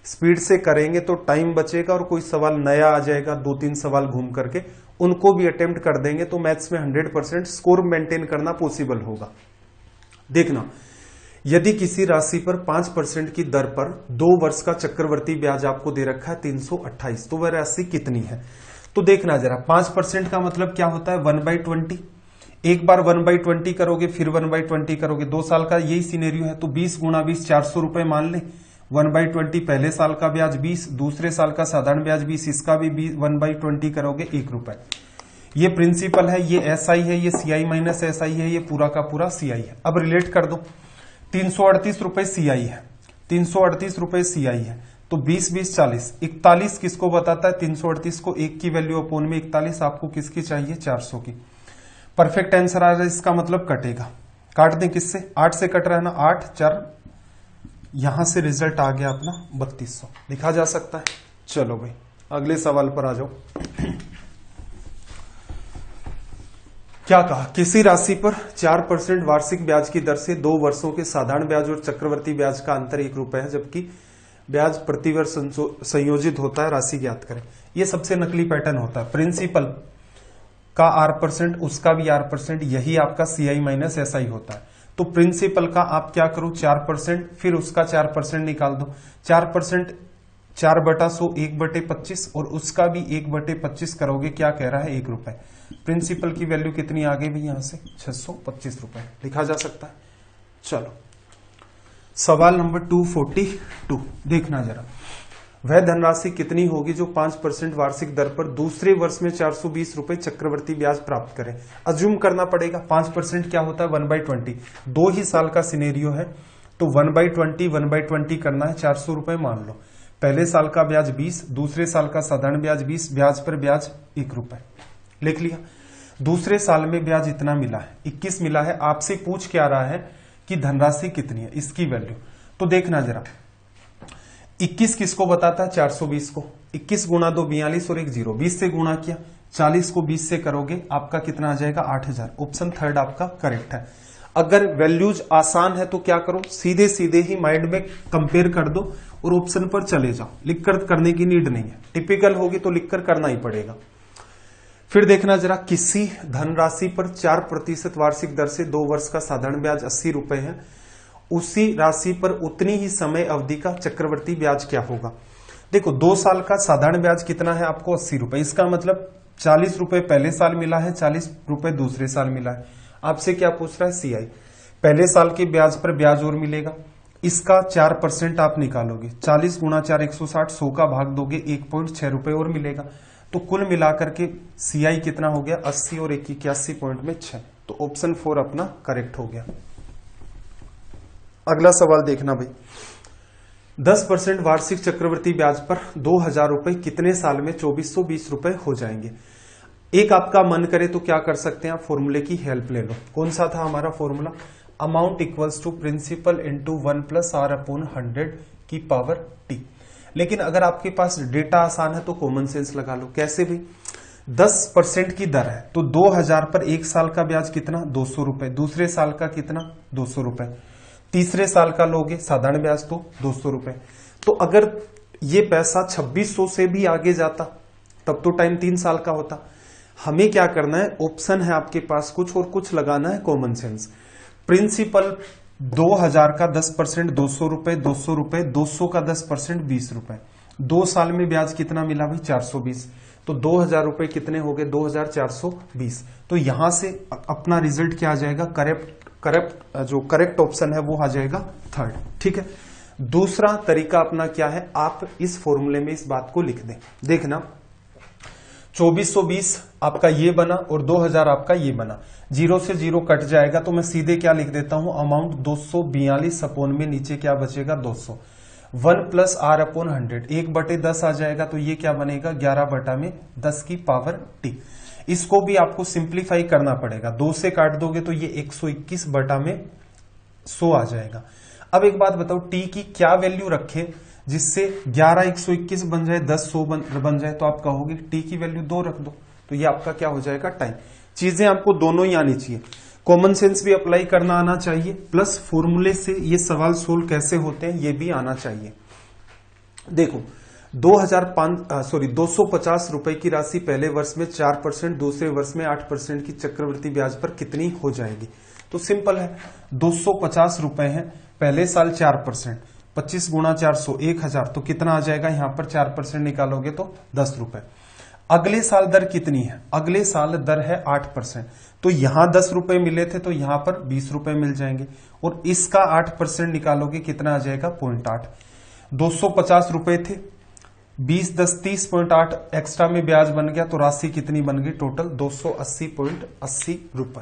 स्पीड से करेंगे तो टाइम बचेगा, और कोई सवाल नया आ जाएगा 2-3 सवाल घूम करके, उनको भी अटेम्प्ट कर देंगे तो मैथ्स में 100% स्कोर मेंटेन करना पॉसिबल होगा। देखना, यदि किसी राशि पर 5% की दर पर 2 वर्ष का चक्रवर्ती ब्याज आपको दे रखा है 328, तो वह राशि कितनी है। तो देखना जरा, 5% का मतलब क्या होता है 1/20। एक बार 1/20 करोगे, फिर 1/20 करोगे, 2 साल का यही सिनेरियो है, तो 20 गुणा 20 400 रुपए मान ले। 1/20 पहले साल का ब्याज 20, दूसरे साल का साधारण ब्याज 20, इसका भी 1/20 करोगे 1 रुपए। ये प्रिंसिपल है, ये SI है, ये CI माइनस SI है, ये पूरा का पूरा CI है। अब रिलेट कर दो, 338 रुपए CI है, 338 रुपए CI है, तो 20 20 40, 41 किसको बताता है 338 को। 1 की वैल्यू अपोन में 41, आपको किसकी चाहिए 400 की। परफेक्ट आंसर आ रहा है, इसका मतलब कटेगा। काट दें किससे, 8 से कट रहा है ना, 8 4, यहां से रिजल्ट आ गया अपना 3200, लिखा जा सकता है। चलो भाई अगले सवाल पर आ जाओ। क्या कहा, किसी राशि पर 4% वार्षिक ब्याज की दर से 2 वर्षों के साधारण ब्याज और चक्रवर्ती ब्याज का अंतर 1 रुपए है, जबकि ब्याज प्रतिवर्ष संयोजित होता है, राशि ज्ञात करें। यह सबसे नकली पैटर्न होता है, प्रिंसिपल का R%, उसका भी R%, यही आपका CI माइनस SI होता है। तो प्रिंसिपल का आप क्या करो 4%, फिर उसका 4% निकाल दो। 4% 4/100 1/25, और उसका भी 1/25 करोगे, क्या कह रहा है 1 रुपए। प्रिंसिपल की वैल्यू कितनी आ गई भाई यहां से 625 रुपए, लिखा जा सकता है। चलो सवाल नंबर 242, देखना जरा, वह धनराशि कितनी होगी जो 5% वार्षिक दर पर दूसरे वर्ष में 420 रुपए चक्रवर्ती ब्याज प्राप्त करे। अज्यूम करना पड़ेगा 5% क्या होता है 1/20, 2 ही साल का सिनेरियो है, तो 1/20 करना है, 400 रुपए मान लो। पहले साल का ब्याज 20, दूसरे साल का साधारण ब्याज 20, ब्याज पर ब्याज 1 रुपए, लिख लिया। दूसरे साल में ब्याज इतना मिला है, 21 मिला है। आपसे पूछ क्या रहा है कि धनराशि कितनी है, इसकी वैल्यू। तो देखना जरा, 21 किसको बताता है 420 को। 21 गुणा 2 42 और 1 0, 20 से गुणा किया, 40 को 20 से करोगे आपका कितना आ जाएगा 8000। ऑप्शन थर्ड आपका करेक्ट है। अगर वैल्यूज आसान है तो क्या करो, सीधे सीधे ही माइंड में कंपेयर कर दो और ऑप्शन पर चले जाओ, लिखकर करने की नीड नहीं है। टिपिकल होगी तो लिखकर करना ही पड़ेगा। फिर देखना जरा, किसी धनराशि पर 4% वार्षिक दर से 2 वर्ष का साधारण ब्याज 80 रुपए है, उसी राशि पर उतनी ही समय अवधि का चक्रवर्ती ब्याज क्या होगा। देखो 2 साल का साधारण ब्याज कितना है आपको 80 रुपए, इसका मतलब 40 रुपए पहले साल मिला है, 40 रुपए दूसरे साल मिला है। आपसे क्या पूछ रहा है सीआई, पहले साल के ब्याज पर ब्याज और मिलेगा, इसका 4% आप निकालोगे, 40 गुणा 4 160, 100 का भाग दोगे 1.6 रुपए और मिलेगा। तो कुल मिलाकर के सीआई कितना हो गया 80 और 81 पॉइंट में 6। तो ऑप्शन 4 अपना करेक्ट हो गया। अगला सवाल देखना भाई, 10% वार्षिक चक्रवृद्धि ब्याज पर 2000 रुपए कितने साल में 2420 रुपए हो जाएंगे। एक आपका मन करे तो क्या कर सकते हैं आप, फॉर्मूले की हेल्प ले लो। कौन सा था हमारा formula, amount equals to principal into 1 + r/100 की पावर t। लेकिन अगर आपके पास डेटा आसान है तो कॉमन सेंस लगा लो। कैसे भाई, 10% की दर है तो 2000 पर एक साल का ब्याज कितना 200 रुपए, दूसरे साल का कितना 200 रुपए, तीसरे साल का लोगे साधारण ब्याज तो 200 रुपए। तो अगर ये पैसा 2600 से भी आगे जाता तब तो टाइम 3 साल का होता। हमें क्या करना है, ऑप्शन है आपके पास कुछ और कुछ लगाना है कॉमन सेंस। प्रिंसिपल 2000 का 10% 200 रुपए, 200 रुपए, 200 का 10% 20 रुपए, 2 साल में ब्याज कितना मिला भाई 420। तो 2000 रुपए कितने हो गए 2420। तो यहां से अपना रिजल्ट क्या आ जाएगा, जो करेक्ट ऑप्शन है वो आ जाएगा थर्ड। ठीक है, दूसरा तरीका अपना क्या है, आप इस फॉर्मूले में इस बात को लिख दें। देखना 2420 आपका ये बना और 2000 आपका ये बना, 0 से 0 कट जाएगा तो मैं सीधे क्या लिख देता हूं, अमाउंट 242 अपॉन में नीचे क्या बचेगा 200, 1 + r/100, 1/10 आ जाएगा तो ये क्या बनेगा 11/10 की पावर t। इसको भी आपको सिंप्लीफाई करना पड़ेगा, 2 से काट दोगे तो ये 121/100 आ जाएगा। अब एक बात बताओ, t की क्या वैल्यू रखे जिससे 11 121 बन जाए, 10 100 बन जाए। तो आप कहोगे t की वैल्यू 2 रख दो, तो ये आपका क्या हो जाएगा टाइम। चीजें आपको दोनों ही आनी चाहिए, कॉमन सेंस भी अप्लाई करना आना चाहिए, प्लस फॉर्मूले से ये सवाल सोल्व कैसे होते हैं ये भी आना चाहिए। देखो 250 रुपए की राशि पहले वर्ष में 4%, दूसरे वर्ष में 8% की चक्रवृद्धि ब्याज पर कितनी हो जाएगी। तो सिंपल है, 250 रुपए है, पहले साल 4%, 25 गुणा 400 1000, तो कितना आ जाएगा, यहां पर 4% निकालोगे तो 10 रुपए। अगले साल दर कितनी है, अगले साल दर है 8%, तो यहां 10 रुपए मिले थे तो यहां पर 20 रुपए मिल जाएंगे, और इसका 8% निकालोगे कितना आ जाएगा 0.8। 250 रुपए थे, 20 10 30.8 एक्स्ट्रा में ब्याज बन गया, तो राशि कितनी बन गई टोटल 280.80 रुपए।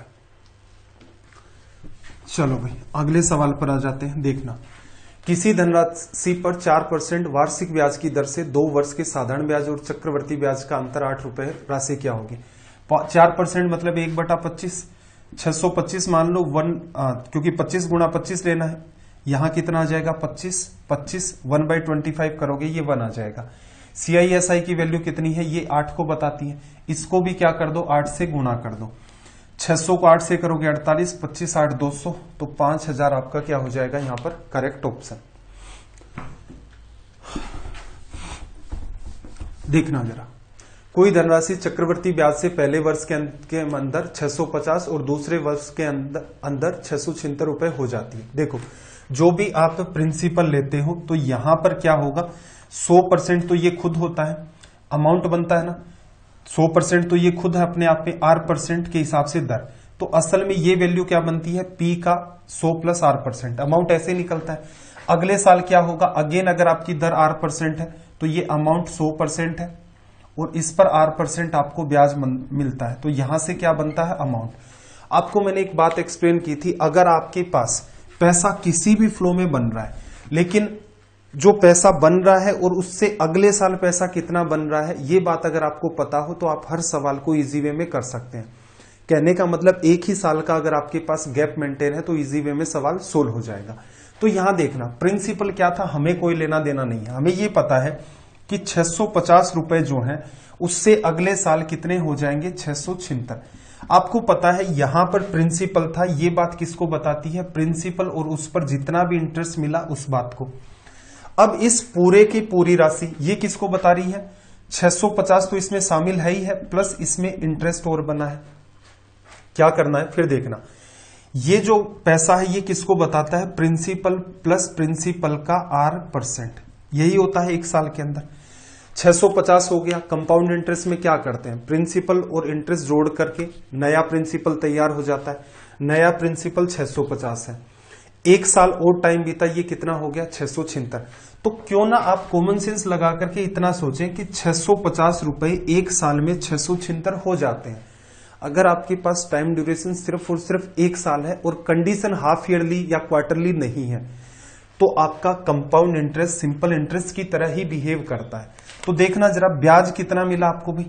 चलो भाई अगले सवाल पर आ जाते हैं। देखना, किसी धनराशि पर 4% वार्षिक ब्याज की दर से 2 वर्ष के साधारण ब्याज और चक्रवर्ती ब्याज का अंतर 8 रुपए है, राशि क्या होगी। 4% मतलब 1/25, 625 मान लो, क्योंकि 25 गुणा 25 लेना है, यहां कितना आ जाएगा 25, 1/25 करोगे ये 1 आ जाएगा। CISI की वैल्यू कितनी है, ये 8 को बताती है, इसको भी क्या कर दो 8 से गुणा कर दो, 600 को 8 से करोगे 48, 25 8 200, तो 5000 आपका क्या हो जाएगा यहां पर करेक्ट ऑप्शन। देखना जरा, कोई धनराशि चक्रवर्ती ब्याज से पहले वर्ष के अंदर 650 और दूसरे वर्ष के अंदर 676 रुपए हो जाती है। देखो जो भी आप प्रिंसिपल लेते हो तो यहां पर क्या होगा, 100% तो ये खुद होता है, अमाउंट बनता है ना, 100% तो ये खुद है अपने आप में, r% के हिसाब से दर, तो असल में ये वैल्यू क्या बनती है p का 100 + r%, अमाउंट ऐसे निकलता है। अगले साल क्या होगा, अगेन अगर आपकी दर r% है तो ये अमाउंट 100% है और इस पर r% आपको ब्याज मिलता है, तो यहां से क्या बनता है अमाउंट। आपको मैंने एक बात एक्सप्लेन की थी, अगर आपके पास पैसा किसी भी फ्लो में बन रहा है, लेकिन जो पैसा बन रहा है और उससे अगले साल पैसा कितना बन रहा है, ये बात अगर आपको पता हो तो आप हर सवाल को इजी वे में कर सकते हैं। कहने का मतलब एक ही साल का अगर आपके पास गैप मेंटेन है तो इजी वे में सवाल सोल्व हो जाएगा। तो यहां देखना प्रिंसिपल क्या था, हमें कोई लेना देना नहीं है, हमें ये पता है कि 650 रुपए जो है उससे अगले साल कितने हो जाएंगे 676। आपको पता है यहां पर प्रिंसिपल था, ये बात किसको बताती है, प्रिंसिपल और उस पर जितना भी इंटरेस्ट मिला उस बात को। अब इस पूरे की पूरी राशि ये किसको बता रही है, 650 तो इसमें शामिल है ही है, प्लस इसमें इंटरेस्ट और बना है। क्या करना है फिर देखना, ये जो पैसा है ये किसको बताता है, प्रिंसिपल प्लस प्रिंसिपल का R%, यही होता है एक साल के अंदर। 650 हो गया। कंपाउंड इंटरेस्ट में क्या करते हैं, प्रिंसिपल और इंटरेस्ट जोड़ करके नया प्रिंसिपल तैयार हो जाता है। नया प्रिंसिपल 650 है, एक साल और टाइम बीता, ये कितना हो गया 676। तो क्यों ना आप कॉमन सेंस लगा करके इतना सोचें कि 650 रुपए एक साल में 676 हो जाते हैं। अगर आपके पास टाइम ड्यूरेशन सिर्फ और सिर्फ एक साल है और कंडीशन हाफ ईयरली या क्वार्टरली नहीं है, तो आपका कंपाउंड इंटरेस्ट सिंपल इंटरेस्ट की तरह ही बिहेव करता है। तो देखना जरा ब्याज कितना मिला आपको भी,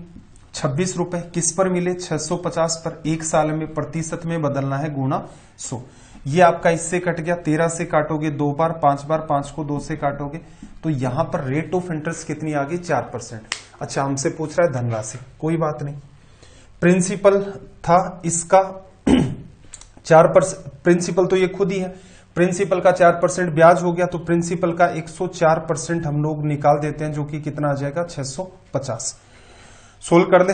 26 रुपए। किस पर मिले, 650 पर। एक साल में प्रतिशत में बदलना है, गुणा 100। ये आपका इससे कट गया, 13 से काटोगे 2 बार, 5 बार, 5 को 2 से काटोगे तो यहां पर रेट ऑफ इंटरेस्ट कितनी आ गई, 4%। अच्छा, हमसे पूछ रहा है धनराशि, कोई बात नहीं। प्रिंसिपल था इसका 4%, प्रिंसिपल तो ये खुद ही है, प्रिंसिपल का 4% ब्याज हो गया, तो प्रिंसिपल का 104% हम लोग निकाल देते हैं, जो कि कितना आ जाएगा 650। सोल्व कर दे।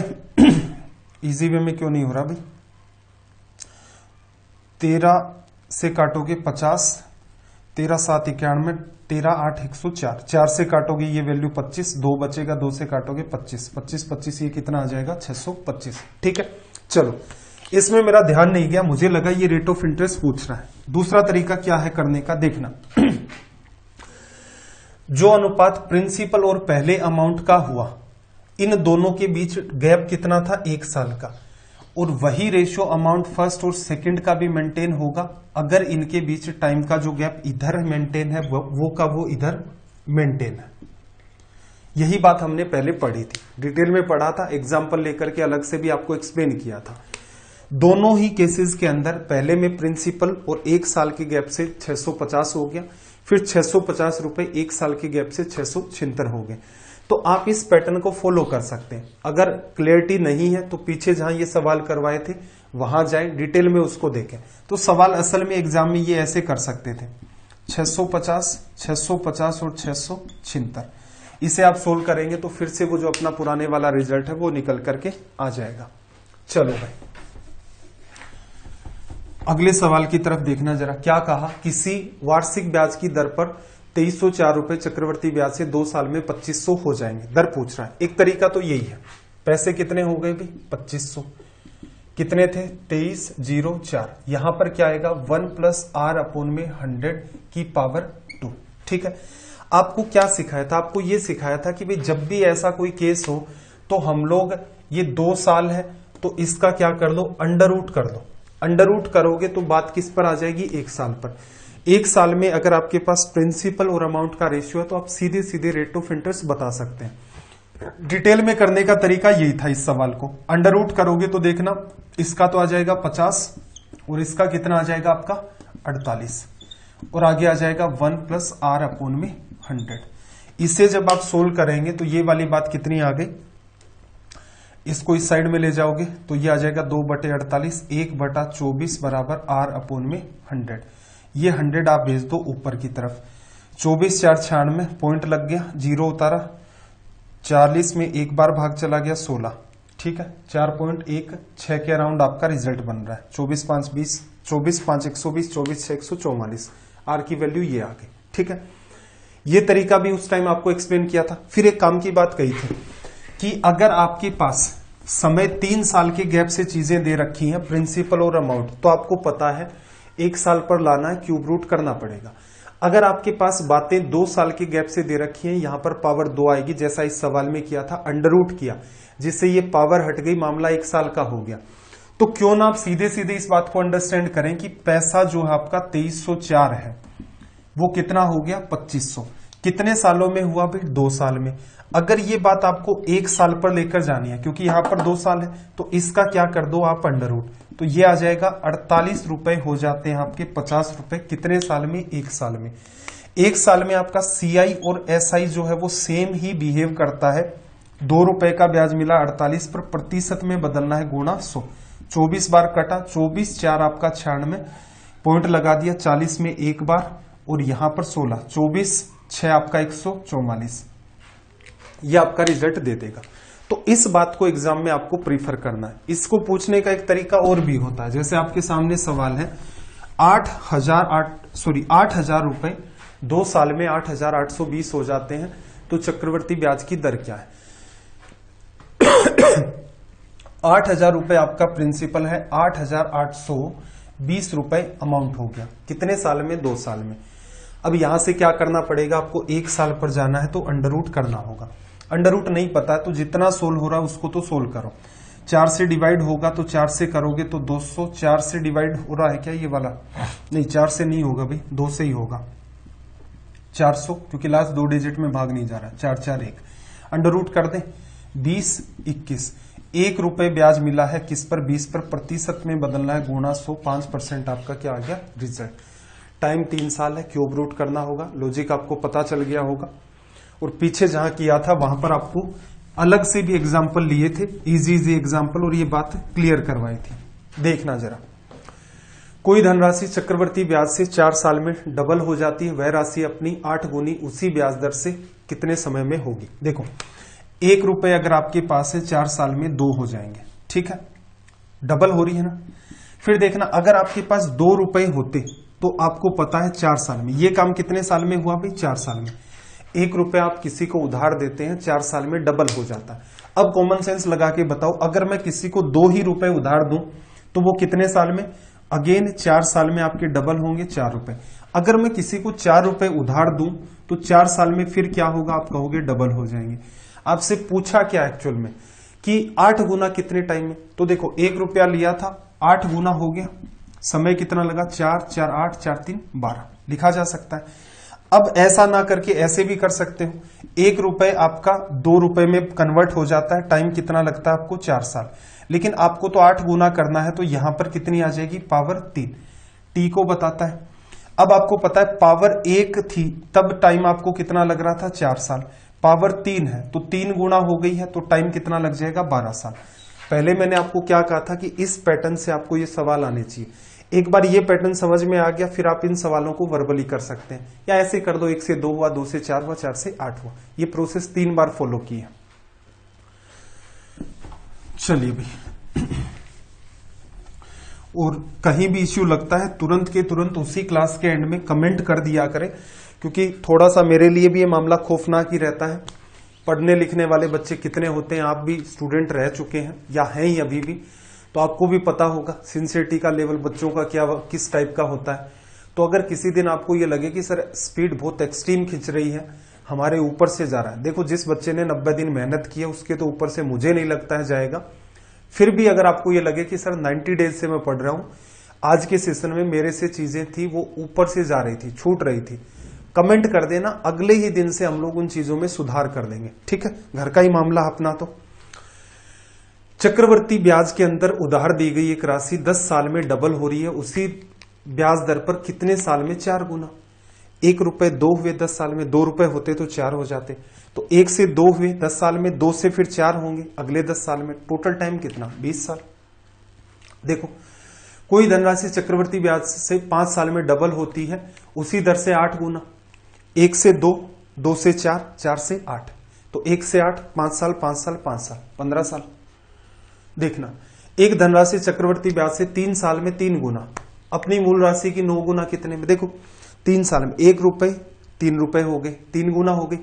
इजी वे में क्यों नहीं हो रहा भाई, 13 से काटोगे 50, 13 7 91, 13 8 104, 4 से काटोगे ये वैल्यू 25, 2 बचेगा, 2 से काटोगे 25, 25 25 ये कितना आ जाएगा 625। ठीक है, चलो इसमें मेरा ध्यान नहीं गया, मुझे लगा ये रेट ऑफ इंटरेस्ट पूछ रहा है। दूसरा तरीका क्या है करने का, देखना। जो अनुपात प्रिंसिपल और पहले अमाउंट का हुआ, इन दोनों के बीच गैप कितना था, 1 साल का, और वही रेशियो अमाउंट फर्स्ट और सेकंड का भी मेंटेन होगा अगर इनके बीच टाइम का जो गैप इधर मेंटेन है वो का वो इधर मेंटेन है। यही बात हमने पहले पढ़ी थी, डिटेल में पढ़ा था, एग्जाम्पल लेकर के अलग से भी आपको एक्सप्लेन किया था। दोनों ही केसेस के अंदर पहले में प्रिंसिपल और 1 साल के गैप से 650 हो गया, फिर 650 रुपए 1 साल के गैप से 676 हो गए। तो आप इस पैटर्न को फॉलो कर सकते हैं। अगर क्लियरिटी नहीं है तो पीछे जहां ये सवाल करवाए थे वहां जाएं, डिटेल में उसको देखें। तो सवाल असल में एग्जाम में ये ऐसे कर सकते थे, 650, 650 और 676। इसे आप सोल्व करेंगे तो फिर से वो जो अपना पुराने वाला रिजल्ट है वो निकल करके आ जाएगा। चलो भाई अगले सवाल की तरफ देखना जरा। क्या कहा, किसी वार्षिक ब्याज की दर पर 2304 रुपए चक्रवर्ती ब्याज से 2 साल में 2500 हो जाएंगे, दर पूछ रहा है। एक तरीका तो यही है, पैसे कितने हो गए भाई 2500, कितने थे 2304, यहां पर क्या आएगा 1 + R/100 की पावर 2। ठीक है, आपको क्या सिखाया था, आपको ये सिखाया था कि भाई जब भी ऐसा कोई केस हो तो हम लोग ये 2 साल है तो इसका क्या कर दो, अंडर रूट कर दो। अंडर रूट करोगे तो बात किस पर आ जाएगी, 1 साल पर। 1 साल में अगर आपके पास प्रिंसिपल और अमाउंट का रेशियो है तो आप सीधे सीधे रेट ऑफ इंटरेस्ट बता सकते हैं। डिटेल में करने का तरीका यही था इस सवाल को। अंडर रूट करोगे तो देखना इसका तो आ जाएगा 50 और इसका कितना आ जाएगा आपका 48 और आगे आ जाएगा 1 + R/100। इसे जब आप सोल्व करेंगे तो ये वाली बात कितनी आ गई, इसको इस साइड में ले जाओगे तो ये आ जाएगा 2/48, 1/24 बराबर R/100। ये 100 आप भेज दो ऊपर की तरफ, 24 4 96, पॉइंट लग गया, 0 उतारा, 40 में एक बार भाग चला गया 16। ठीक है, 4.16 के अराउंड आपका रिजल्ट बन रहा है। 24 5 20, 24 5 120, 24 6 144, आर की वैल्यू ये आ गई। ठीक है, ये तरीका भी उस टाइम आपको एक्सप्लेन किया था। फिर एक काम की बात कही थी कि अगर आपके पास समय 3 साल के गैप से चीजें दे रखी हैं, प्रिंसिपल और अमाउंट, तो आपको पता है 1 साल पर लाना है, क्यूब रूट करना पड़ेगा। अगर आपके पास बातें 2 साल के गैप से दे रखी हैं, यहां पर पावर 2 आएगी, जैसा इस सवाल में किया था, अंडर रूट किया जिससे ये पावर हट गई, मामला 1 साल का हो गया। तो क्यों ना आप सीधे सीधे इस बात को अंडरस्टैंड करें कि पैसा जो है आपका 2304 है वो कितना हो गया 2500। कितने सालों में हुआ भाई 2 साल में। अगर ये बात आपको 1 साल पर लेकर जानी है, क्योंकि यहां पर 2 साल है, तो इसका क्या कर दो आप अंडर रूट, तो ये आ जाएगा 48 रुपए हो जाते हैं आपके 50 रुपए। कितने साल में, 1 साल में। 1 साल में आपका CI और SI जो है वो सेम ही बिहेव करता है, ₹2 का ब्याज मिला 48 पर, प्रतिशत में बदलना है गुणा 100। 24 बार कटा, 24 4 आपका 96, पॉइंट लगा दिया, 40 में एक बार और यहां पर 16, 24 6 आपका 144। यह आपका रिजल्ट दे देगा। तो इस बात को एग्जाम में आपको प्रीफर करना है। इसको पूछने का एक तरीका और भी होता है, जैसे आपके सामने सवाल है 8,000 रुपए 2 साल में 8,820 हो जाते हैं, तो चक्रवर्ती ब्याज की दर क्या है? 8,000 रुपए आपका प्रिंसिपल है, 8,820 रुपए अमाउंट हो गया। कितने साल में? 2 साल में। अब यहां से क्या करना पड़ेगा आपको? 1 साल पर जाना है तो अंडर रूट करना होगा। अंडर रूट नहीं पता है तो जितना सोल्व हो रहा है उसको तो सोल्व करो। 4 से डिवाइड होगा तो 4 से करोगे तो 200, 4 से डिवाइड हो रहा है क्या ये वाला? नहीं, 4 से नहीं होगा भाई, 2 से ही होगा। 400, क्योंकि लास्ट 2 डिजिट में भाग नहीं जा रहा। 4 4 1, अंडर रूट कर दें, 20 21। ₹1 ब्याज मिला है किस पर? 20 पर, प्रतिशत में बदलना है गुणा 100, 5% आपका क्या आ गया? रिजल्ट। टाइम 3 साल है, क्यूब रूट करना होगा। लॉजिक आपको पता चल गया होगा। और पीछे जहां किया था वहां पर आपको अलग से भी एग्जाम्पल लिए थे, इजी एग्जाम्पल, और ये बात क्लियर करवाई थी। देखना जरा, कोई धनराशि चक्रवर्ती ब्याज से 4 साल में डबल हो जाती है, वह राशि अपनी 8 गुनी उसी ब्याज दर से कितने समय में होगी? देखो, ₹1 अगर आपके पास है 4 साल में 2 हो जाएंगे, ठीक है, डबल हो रही है ना। फिर देखना, अगर आपके पास ₹2 होते तो आपको पता है 4 साल में ये काम कितने साल में हुआ भाई? 4 साल में। ₹1 आप किसी को उधार देते हैं, 4 साल में डबल हो जाता है। अब कॉमन सेंस लगा के बताओ, अगर मैं किसी को ₹2 उधार दूं तो वो कितने साल में? अगेन 4 साल में आपके डबल होंगे, ₹4। अगर मैं किसी को ₹4 उधार दूं तो 4 साल में फिर क्या होगा? आप कहोगे डबल हो जाएंगे। आपसे पूछा क्या एक्चुअल में कि 8 गुना कितने टाइम में? तो देखो, ₹1 लिया था, 8 गुना हो गया, समय कितना लगा? 4 4 8 4 3 12 लिखा जा सकता है। अब ऐसा ना करके ऐसे भी कर सकते हो, ₹1 आपका ₹2 में कन्वर्ट हो जाता है, टाइम कितना लगता है आपको? 4 साल। लेकिन आपको तो 8 गुना करना है, तो यहां पर कितनी आ जाएगी? पावर 3, टी को बताता है। अब आपको पता है पावर 1 थी तब टाइम आपको कितना लग रहा था? 4 साल। पावर 3 है तो 3 गुना हो गई है, तो टाइम कितना लग जाएगा? 12 साल। पहले मैंने आपको क्या कहा था कि इस पैटर्न से आपको ये सवाल आने चाहिए। एक बार ये पैटर्न समझ में आ गया, फिर आप इन सवालों को वर्बली कर सकते हैं, या ऐसे कर दो, 1 से 2 हुआ, 2 से 4 हुआ, 4 से 8 हुआ। ये प्रोसेस 3 बार फॉलो की है। चलिए भाई, और कहीं भी इश्यू लगता है तुरंत के तुरंत उसी क्लास के एंड में कमेंट कर दिया करें, क्योंकि थोड़ा सा मेरे लिए भी ये मामला खौफनाक ही रहता है। पढ़ने लिखने वाले बच्चे कितने होते हैं, आप भी स्टूडेंट रह चुके हैं या हैं ही अभी भी, तो आपको भी पता होगा सिंसियरिटी का लेवल बच्चों का क्या किस टाइप का होता है। तो अगर किसी दिन आपको ये लगे कि सर स्पीड बहुत एक्सट्रीम खिंच रही है, हमारे ऊपर से जा रहा है, देखो जिस बच्चे ने 90 दिन मेहनत की है उसके तो ऊपर से मुझे नहीं लगता है जाएगा। फिर भी अगर आपको ये लगे कि सर 90 डेज से मैं पढ़ रहा हूं, आज के सेशन में मेरे से चीजें थी वो ऊपर से जा रही थी, छूट रही थी, कमेंट कर देना, अगले ही दिन से हम लोग उन चीजों में सुधार कर देंगे, ठीक है। घर का ही मामला अपना। तो चक्रवर्ती ब्याज के अंदर उधार दी गई एक राशि 10 साल में डबल हो रही है, उसी ब्याज दर पर कितने साल में? 4 गुना। ₹1 2 हुए 10 साल में, ₹2 होते तो 4 हो जाते, तो 1 से 2 हुए 10 साल में, 2 से फिर 4 होंगे अगले 10 साल में, टोटल टाइम कितना? 20 साल। देखो, कोई धनराशि चक्रवर्ती ब्याज से 5 साल में डबल होती है, उसी दर से 8 गुना। 1 से 2, 2 से 4, 4 से 8, तो 1 से 8, 5 साल 5 साल 5 साल 15 साल। देखना, एक धनराशि चक्रवर्ती ब्याज से 3 साल में 3 गुना, अपनी मूल राशि की 9 गुना कितने में? देखो 3 साल में ₹1 ₹3 हो गए, 3 गुना हो गई।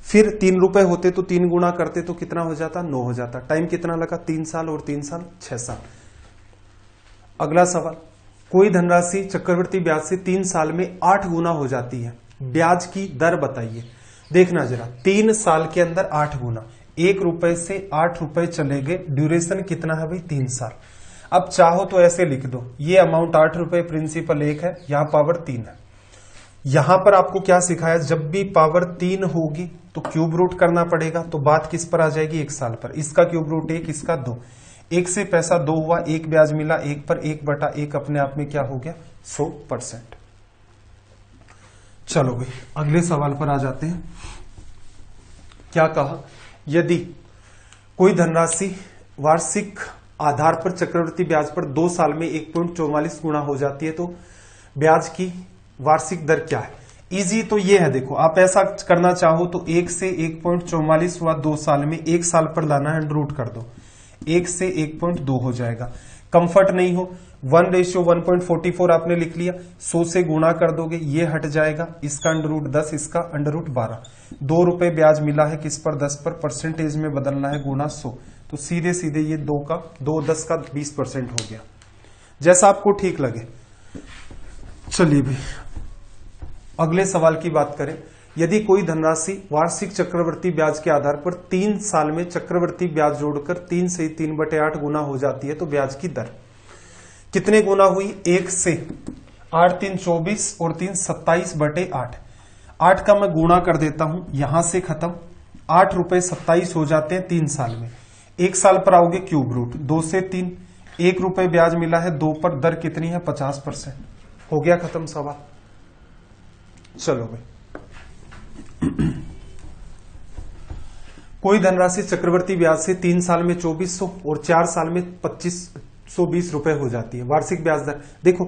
फिर ₹3 होते तो 3 गुना करते तो कितना हो जाता? 9 हो जाता। टाइम कितना लगा? 3 साल और 3 साल 6 साल। अगला सवाल, कोई धनराशि चक्रवर्ती ब्याज से 3 साल में 8 गुना हो जाती है, ब्याज की दर बताइए। देखना जरा, 3 साल के अंदर 8 गुना, ₹1 से ₹8 चले गए, ड्यूरेशन कितना है भाई? 3 साल। अब चाहो तो ऐसे लिख दो, ये अमाउंट ₹8 प्रिंसिपल 1 है, यहां पावर 3 है। यहां पर आपको क्या सिखाया? जब भी पावर 3 होगी तो क्यूब रूट करना पड़ेगा, तो बात किस पर आ जाएगी? 1 साल पर। इसका क्यूब रूट 1, इसका 2, 1 से पैसा 2 हुआ, 1 ब्याज मिला, 1 पर 1/1 अपने आप में क्या हो गया? 100%। चलो भाई, अगले सवाल पर आ जाते हैं। क्या कहा? यदि कोई धनराशि वार्षिक आधार पर चक्रवृद्धि ब्याज पर 2 साल में 1.44 गुना हो जाती है, तो ब्याज की वार्षिक दर क्या है? इजी तो ये है, देखो आप ऐसा करना चाहो तो 1 से 1.44 हुआ 2 साल में, 1 साल पर लाना है, रूट कर दो, 1 से 1.2 हो जाएगा। कंफर्ट नहीं हो 1:1.44 आपने लिख लिया, 100 से गुणा कर दोगे, ये हट जाएगा, इसका √10, इसका √12, 2 रुपए ब्याज मिला है किस पर? 10 पर, परसेंटेज में बदलना है, गुना 100, तो सीधे सीधे ये 10 का 20% हो गया, जैसा आपको ठीक लगे। चलिए भाई अगले सवाल की बात करें। यदि कोई धनराशि वार्षिक चक्रवृद्धि ब्याज के आधार पर 3 साल में चक्रवृद्धि ब्याज जोड़कर 3 से 3/8 गुना हो जाती है, तो ब्याज की दर कितने गुना हुई? 1 से 8 3 24 और 3 27/8। 8 का मैं गुणा कर देता हूं, यहां से खत्म, 8 रुपए 27 हो जाते हैं 3 साल में। 1 साल पर आओगे क्यूब रूट, 2 से 3, 1 रुपए ब्याज मिला है, 2 पर, दर कितनी है? 50%। हो गया खत्म सवाल। चलो भाई कोई धनराशि चक्रवृद्धि ब्याज से 3 साल में 2400 और 4 साल में 2520 रुपए हो जाती है। वार्षिक ब्याज दर देखो,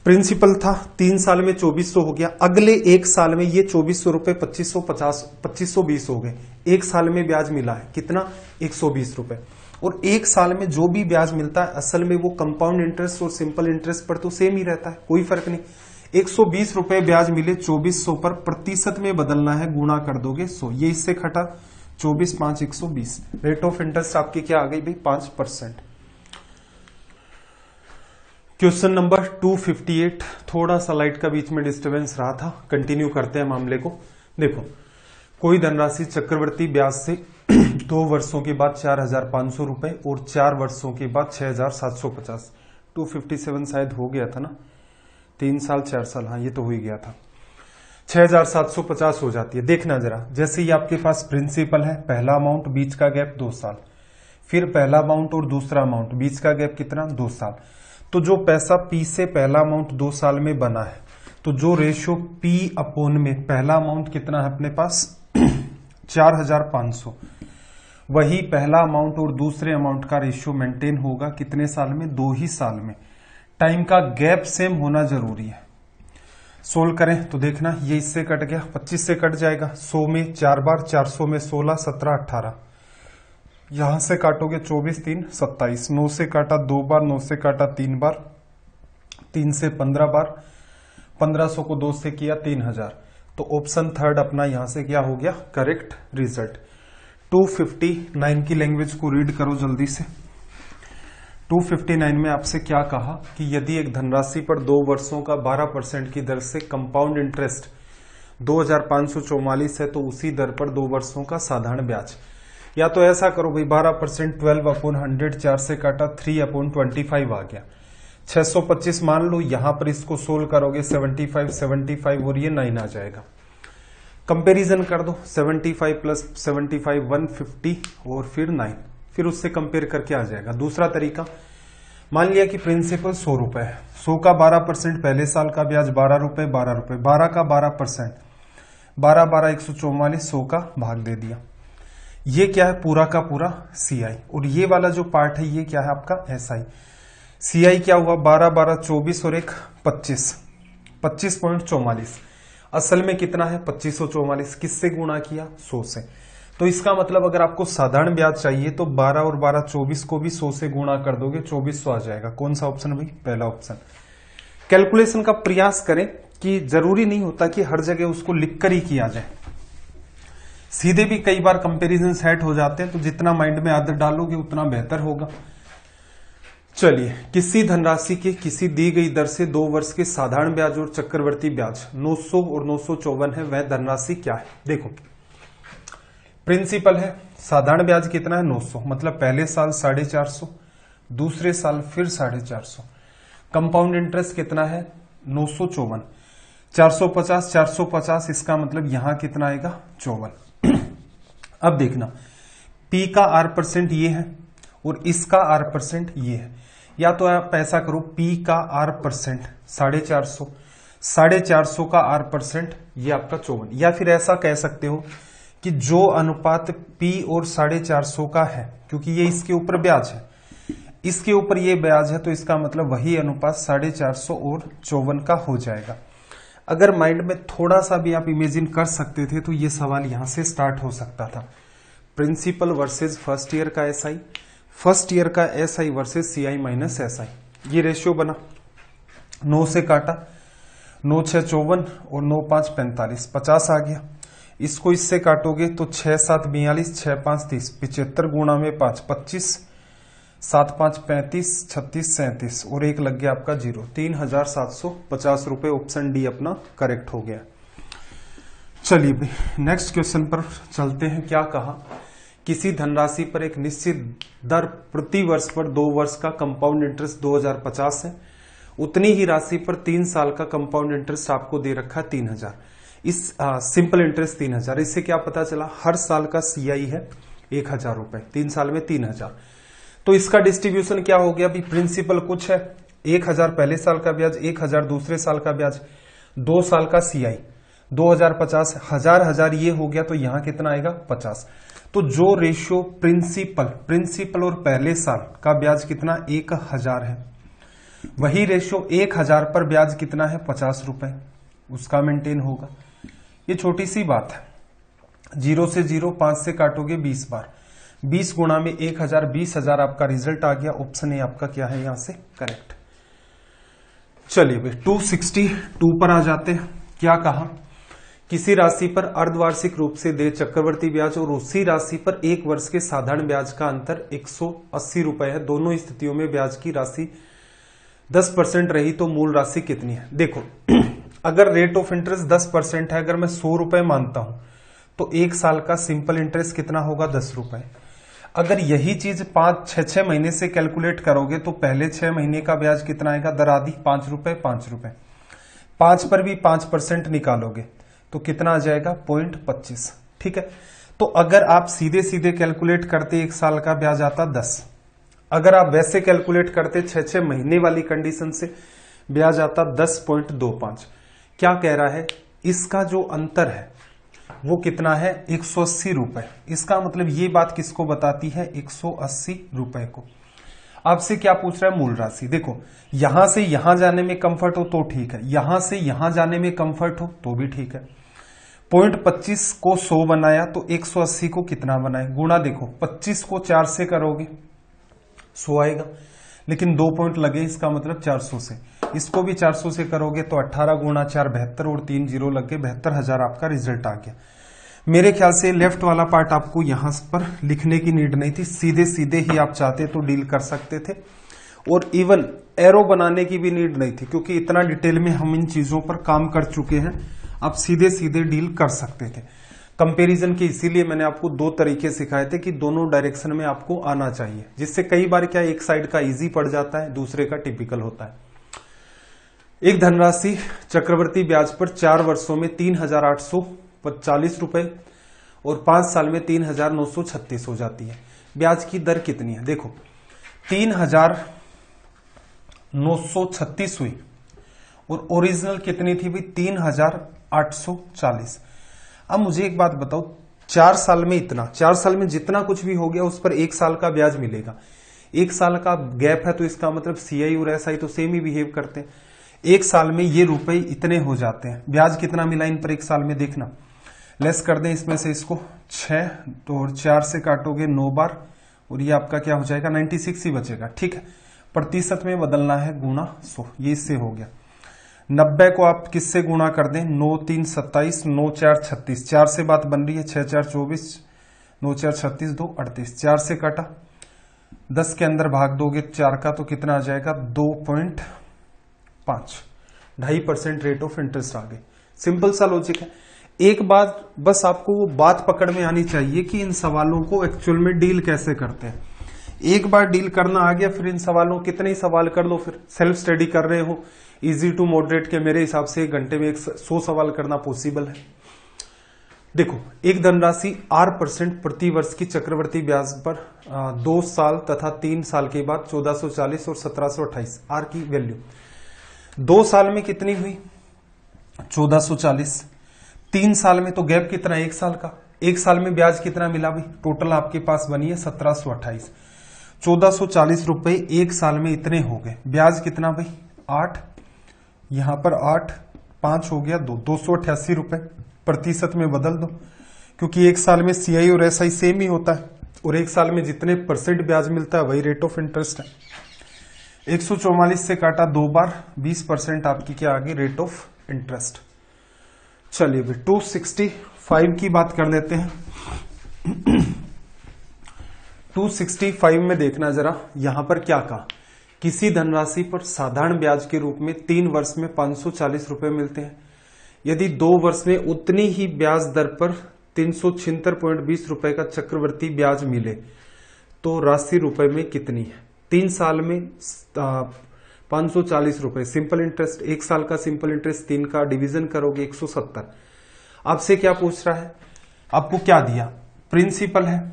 प्रिंसिपल था 3 साल में 2400 हो गया, अगले 1 साल में ये 2400 रुपए 2520 हो गए। 1 साल में ब्याज मिला है कितना? 120 रुपए। और 1 साल में जो भी ब्याज मिलता है असल में वो कंपाउंड इंटरेस्ट और सिंपल इंटरेस्ट पर तो सेम ही रहता है, कोई फर्क नहीं। 120 रुपए ब्याज मिले 2400 पर, प्रतिशत में बदलना है, गुणा कर दोगे 100, ये इससे खटा 24 5 120। रेट ऑफ इंटरेस्ट आपकी क्या आ गई भाई? 5%। क्वेश्चन नंबर 258, थोड़ा सा लाइट का बीच में डिस्टर्बेंस रहा था, कंटिन्यू करते हैं मामले को। देखो कोई धनराशि चक्रवृद्धि ब्याज से 2 वर्षों के बाद 4500 रुपए और 4 वर्षों के बाद 6750, 257 शायद हो गया था ना, 3 साल 4 साल, हाँ ये तो हो ही गया था, 6750 हो जाती है। देखना जरा, जैसे ही आपके पास प्रिंसिपल है, पहला अमाउंट, बीच का गैप 2 साल, फिर पहला अमाउंट और दूसरा अमाउंट, बीच का गैप कितना? 2 साल। तो जो पैसा P से पहला अमाउंट 2 साल में बना है, तो जो रेशियो P/, में पहला अमाउंट कितना है अपने पास? 4500, वही पहला अमाउंट और दूसरे अमाउंट का रेशियो मेंटेन होगा कितने साल में? 2 ही साल में। टाइम का गैप सेम होना जरूरी है। सोल्व करें तो देखना, ये इससे कट गया, 25 से कट जाएगा, 100 में 4 बार, 400 में 16, 17, 18, यहां से काटोगे 24 3 27, 9 से काटा 2 बार, 9 से काटा 3 बार, 3 से 15 बार, 1500 को 2 से किया 3000, तो ऑप्शन थर्ड अपना यहां से क्या हो गया? Correct result. 259 की लैंग्वेज को रीड करो जल्दी से। 259 में आपसे क्या कहा कि यदि एक धनराशि पर 2 वर्षों का 12% की दर से कंपाउंड इंटरेस्ट 2544 है, तो उसी दर पर 2 वर्षों का साधारण ब्याज, या तो ऐसा करो भाई 12% 12/100, 4 से काटा 3/25 आ गया, 625 मान लो, यहां पर इसको सोल्व करोगे 75 और ये 9 आ जाएगा। कंपैरिजन कर दो, 75 प्लस 75 150 और फिर 9, फिर उससे कंपेयर करके आ जाएगा। दूसरा तरीका, मान लिया कि प्रिंसिपल 100 रुपए है, 100 का 12%, पहले साल का ब्याज 12 रुपए, 12 रुपए, 12 का 12%, 12 12 144, 100 का भाग दे दिया। ये क्या है? पूरा का पूरा CI, और ये वाला जो पार्ट है ये क्या है आपका? SI। CI क्या हुआ? 12 12 24 और एक 25, 25.44, असल में कितना है? 2544, किससे गुणा किया? 100 से। तो इसका मतलब अगर आपको साधारण ब्याज चाहिए तो 12 और 12 24 को भी 100 से गुणा कर दोगे, 2400 आ जाएगा। कौन सा ऑप्शन है भाई? पहला ऑप्शन। कैलकुलेशन का प्रयास करें कि जरूरी नहीं होता कि हर जगह उसको लिखकर ही किया जाए, सीधे भी कई बार कंपैरिजन सेट हो जाते हैं, तो जितना माइंड में आदत डालोगे उतना बेहतर होगा। चलिए, किसी धनराशि के किसी दी गई दर से 2 वर्ष के साधारण ब्याज और चक्रवर्ती ब्याज 900 और 954 है, वह धनराशि क्या है? देखो प्रिंसिपल है, साधारण ब्याज कितना है? 900, मतलब पहले साल 450, दूसरे साल फिर 450। कंपाउंड इंटरेस्ट कितना है? 954, 450 450, इसका मतलब यहां कितना आएगा? 54। अब देखना, P का R% ये है और इसका R% ये है, या तो आप ऐसा करो P का R% 450, 450 का R% ये आपका 54, या फिर ऐसा कह सकते हो कि जो अनुपात P और 450 का है, क्योंकि ये इसके ऊपर ब्याज है, इसके ऊपर ये ब्याज है, तो इसका मतलब वही अनुपात 450 और 54 का हो जाएगा। अगर माइंड में थोड़ा सा भी आप इमेजिन कर सकते थे तो ये सवाल यहां से स्टार्ट हो सकता था। प्रिंसिपल वर्सेस फर्स्ट ईयर का एसआई, फर्स्ट ईयर का SI versus CI minus SI, ये रेशियो बना, 9 से काटा, 9 6 54 और 9 5 45, 50 आ गया। इसको इससे काटोगे तो 6 7 42, 6 5 30, 75 गुणा में 5 25, 7 5 35, 36 37 और एक लग गया आपका 0, 3750 रुपए। ऑप्शन डी अपना करेक्ट हो गया। चलिए भाई नेक्स्ट क्वेश्चन पर चलते हैं। क्या कहा, किसी धनराशि पर एक निश्चित दर प्रति वर्ष पर 2 वर्ष का कंपाउंड इंटरेस्ट 2050 है, उतनी ही राशि पर 3 साल का कंपाउंड इंटरेस्ट आपको दे रखा 3000, इस सिंपल इंटरेस्ट 3000। इससे क्या पता चला, हर साल का सीआई है 1000 रुपए, 3 साल में 3000। तो इसका डिस्ट्रीब्यूशन क्या हो गया, भी प्रिंसिपल कुछ है, 1000 पहले साल का ब्याज, 1000 दूसरे साल का ब्याज, 2 साल का सीआई, 2050, 1000 ये हो गया, तो यहां कितना आएगा 50। तो जो रेशियो प्रिंसिपल और पहले साल का ब्याज कितना 1000 है, वही रेशियो 1000 पर ब्याज कितना है 50 रुपए, उसका मेंटेन होगा। ये छोटी सी बात है, 0 से 0, 5 से काटोगे 20 बार, 20 गुणा में 1000, 20,000 आपका रिजल्ट आ गया। ऑप्शन ए आपका क्या है यहां से करेक्ट। चलिए भाई 262 पर आ जाते हैं। क्या कहा, किसी राशि पर अर्धवार्षिक रूप से देय चक्रवर्ती ब्याज और उसी राशि पर 1 वर्ष के साधारण ब्याज का अंतर 180 रुपए है। दोनों स्थितियों में ब्याज की राशि 10% रही तो मूल राशि कितनी है। देखो अगर रेट ऑफ इंटरेस्ट 10% है, अगर मैं 100 रुपए मानता हूं तो 1 साल का सिंपल इंटरेस्ट कितना होगा 10 रुपए। अगर यही चीज 5-6 महीने से कैलकुलेट करोगे तो पहले 6 महीने का ब्याज कितना आएगा, दर आधी 5 रुपए 5 रुपए, 5 पर भी 5% निकालोगे तो कितना आ जाएगा 0.25। ठीक है, तो अगर आप सीधे सीधे कैलकुलेट करते 1 साल का ब्याज आता 10, अगर आप वैसे कैलकुलेट करते 6 महीने वाली कंडीशन से ब्याज आता 10.25। क्या कह रहा है, इसका जो अंतर है वो कितना है 180 रुपए। इसका मतलब ये बात किसको बताती है, 180 रुपए को। आपसे क्या पूछ रहा है, मूल राशि। देखो यहां से यहां जाने में कंफर्ट हो तो ठीक है, यहां से यहां जाने में कंफर्ट हो तो भी ठीक है। 0.25 को 100 बनाया तो 180 को कितना बनाए, गुणा। देखो 25 को 4 से करोगे 100 आएगा, लेकिन 2 पॉइंट लगे, इसका मतलब 400 से। इसको भी 400 से करोगे तो 18 गुणा 4 72 और 3 जीरो लग गए, 72,000 आपका रिजल्ट आ गया। मेरे ख्याल से लेफ्ट वाला पार्ट आपको यहां पर लिखने की नीड नहीं थी, सीधे सीधे ही आप चाहते तो डील कर सकते थे, और इवन एरो बनाने की भी नीड नहीं थी, क्योंकि इतना डिटेल में हम इन चीजों पर काम कर चुके हैं। आप सीधे सीधे डील कर सकते थे। कंपैरिजन के इसीलिए मैंने आपको 2 तरीके सिखाए थे कि दोनों डायरेक्शन में आपको आना चाहिए, जिससे कई बार क्या एक साइड का इजी पड़ जाता है, दूसरे का टिपिकल होता है। एक धनराशि चक्रवर्ती ब्याज पर 4 वर्षों में 3,840 रुपए और 5 साल में 3,936 हो जाती है। ब्याज की दर कितनी है, देखो 3,936 हुई और ओरिजिनल कितनी थी भाई 3,840। अब मुझे एक बात बताओ, 4 साल में इतना, 4 साल में जितना कुछ भी हो गया उस पर 1 साल का ब्याज मिलेगा। 1 साल का गैप है तो इसका मतलब सीआई और एसआई तो सेम ही बिहेव करते हैं। 1 साल में ये रुपए इतने हो जाते हैं। ब्याज कितना मिला इन पर 1 साल में, देखना लेस कर दें इसमें से इसको 6 तो, और 4 से काटोगे 9 बार, और ये आपका क्या हो जाएगा 96 ही बचेगा। ठीक है, प्रतिशत में बदलना है, गुणा 100, ये इससे हो गया। 90 को आप किससे गुणा कर दें, 9 3 27, 9 4 36, 4 से बात बन रही है, 6 4 24, 9 4 36, 2 38, 4 से काटा, 10 के अंदर भाग दोगे 4 का तो कितना आ जाएगा 2.5, 2.5% रेट ऑफ इंटरेस्ट आ गए। सिंपल सा लॉजिक है। एक बात बस आपको वो बात पकड़ में आनी चाहिए कि इन सवालों को एक्चुअल में डील कैसे करते हैं। एक बार डील करना आ गया, फिर इन सवालों कितने ही सवाल कर लो, फिर सेल्फ स्टडी कर रहे हो इजी टू मॉडरेट के, मेरे हिसाब से 1 घंटे में 100 सवाल करना पॉसिबल है। देखो एक धनराशि R% प्रति वर्ष की चक्रवर्ती ब्याज पर 2 साल तथा 3 साल के बाद 1440 और 1728 R की वैल्यू 2 साल में कितनी हुई 1440, 3 साल में तो गैप कितना 1 साल का, एक साल में ब्याज कितना मिला भाई? टोटल आपके पास बनी है 1728, 1440 रुपए एक साल में इतने हो गए। ब्याज कितना भाई? 8, यहां पर 8, 5 हो गया 288 रुपए। प्रतिशत में बदल दो, क्योंकि एक साल में सीआई और एसआई सेम ही होता है, और एक साल में जितने परसेंट ब्याज मिलता है वही रेट ऑफ इंटरेस्ट है। 144 से काटा 2 बार, 20% आपकी क्या आ गई? Rate of interest. चलिए भाई 265 की बात कर लेते हैं। 265 में देखना जरा, यहां पर क्या कहा? किसी धनराशि पर साधारण ब्याज के रूप में 3 वर्ष में 540 रुपए मिलते हैं। यदि 2 वर्ष में उतनी ही ब्याज दर पर 376.20 रुपए का चक्रवर्ती ब्याज मिले तो राशि रुपए में कितनी है? 3 साल में 540 रुपए सिंपल इंटरेस्ट, 1 साल का सिंपल इंटरेस्ट 3 का डिवीजन करोगे 170। आपसे क्या पूछ रहा है? आपको क्या दिया? प्रिंसिपल है,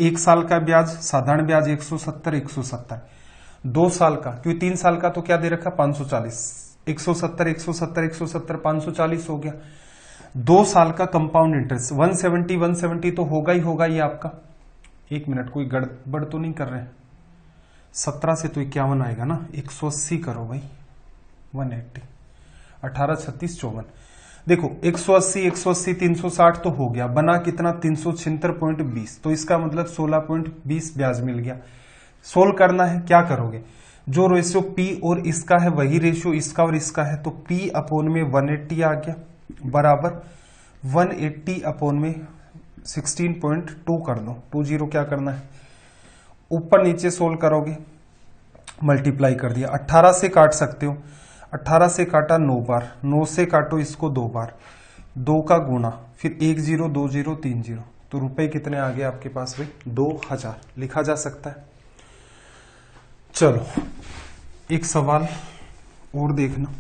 1 साल का ब्याज साधारण ब्याज 170, 2 साल का, क्योंकि 3 साल का तो क्या दे रखा? 540, 170 540 हो गया। 2 साल का कंपाउंड इंटरेस्ट 170 तो होगा ही होगा ये आपका। 1 मिनट, कोई गड़बड़ तो नहीं कर रहे हैं? 17 से तो 51 आएगा ना, 180 करो भाई, 180, 18 36 54। देखो 180 360 तो हो गया, बना कितना? 376.20, तो इसका मतलब 16.20 ब्याज मिल गया। सोल्व करना है, क्या करोगे? जो रेशियो पी और इसका है वही रेशियो इसका और इसका है, तो पी अपॉन में 180 आ गया बराबर 180 अपॉन में 16.2 कर दो। 20 क्या करना है? ऊपर नीचे सोल्व करोगे, मल्टीप्लाई कर दिया। 18 से काट सकते हो, 18 से काटा 9 बार, 9 से काटो इसको 2 बार, 2 का गुणा, फिर 1 0 2 0 3 0, तो रुपए कितने आ गए आपके पास भाई? 2000 लिखा जा सकता है। चलो एक सवाल और देखना।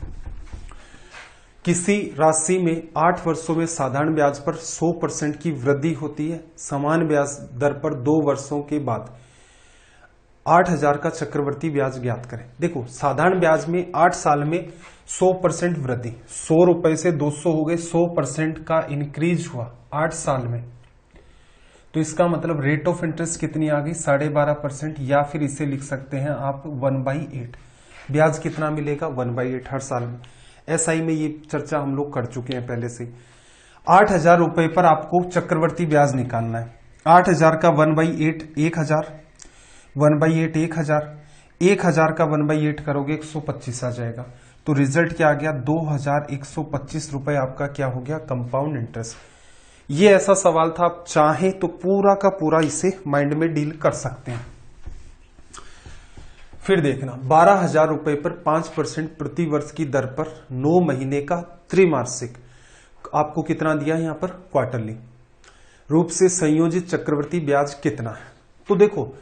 किसी राशि में 8 वर्षों में साधारण ब्याज पर 100% की वृद्धि होती है, समान ब्याज दर पर 2 वर्षों के बाद 8000 का चक्रवर्ती ब्याज ज्ञात करें। देखो साधारण ब्याज में 8 साल में 100% वृद्धि, 100 रुपए से 200 हो गए, 100% का इंक्रीज हुआ 8 साल में, तो इसका मतलब रेट ऑफ इंटरेस्ट कितनी आ गई? 12.5%, या फिर इसे लिख सकते हैं आप 1/8। ब्याज कितना मिलेगा? 1/8 हर साल में। एसआई में ये चर्चा हम लोग कर चुके हैं पहले से। 8000 रुपए पर आपको चक्रवर्ती ब्याज निकालना है। 8000 का 1/8 1000, 1/8 1000, 1000 का 1/8 करोगे 125 आ जाएगा। तो रिजल्ट क्या आ गया? 2125 रुपए आपका क्या हो गया? Compound interest. ये ऐसा सवाल था, आप चाहें तो पूरा का पूरा इसे माइंड में डील कर सकते हैं। फिर देखना 12000 रुपए पर 5% प्रति वर्ष की दर पर 9 महीने का त्रैमासिक, आपको कितना दिया है यहां पर? क्वार्टरली रूप से संयोजित चक्रवर्ती ब्याज कितना है? तो देखो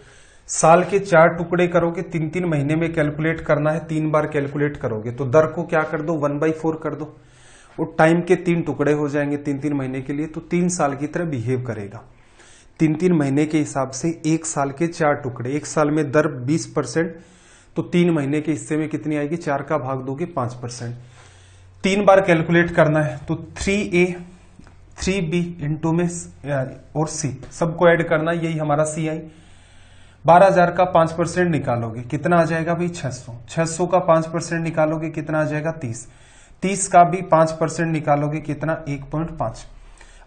साल के 4 टुकड़े करोगे, 3-3 महीने में कैलकुलेट करना है, 3 बार कैलकुलेट करोगे तो दर को क्या कर दो? 1/4 कर दो, और टाइम के 3 टुकड़े हो जाएंगे 3-3 महीने के लिए, तो 3 साल की तरह बिहेव करेगा। 3-3 महीने के हिसाब से 1 साल के 4 टुकड़े, 1 साल में दर 20%, तो 3 महीने के हिस्से में कितनी आएगी? 4 का भाग दोगे 5%। 3 बार कैलकुलेट करना है, तो 3A 3B इंटू में और C सबको ऐड करना, यही हमारा CI। 12000 का 5% निकालोगे कितना आ जाएगा भाई? 600। 600 का 5% निकालोगे कितना आ जाएगा? 30। 30 का भी 5% निकालोगे कितना? 1.5।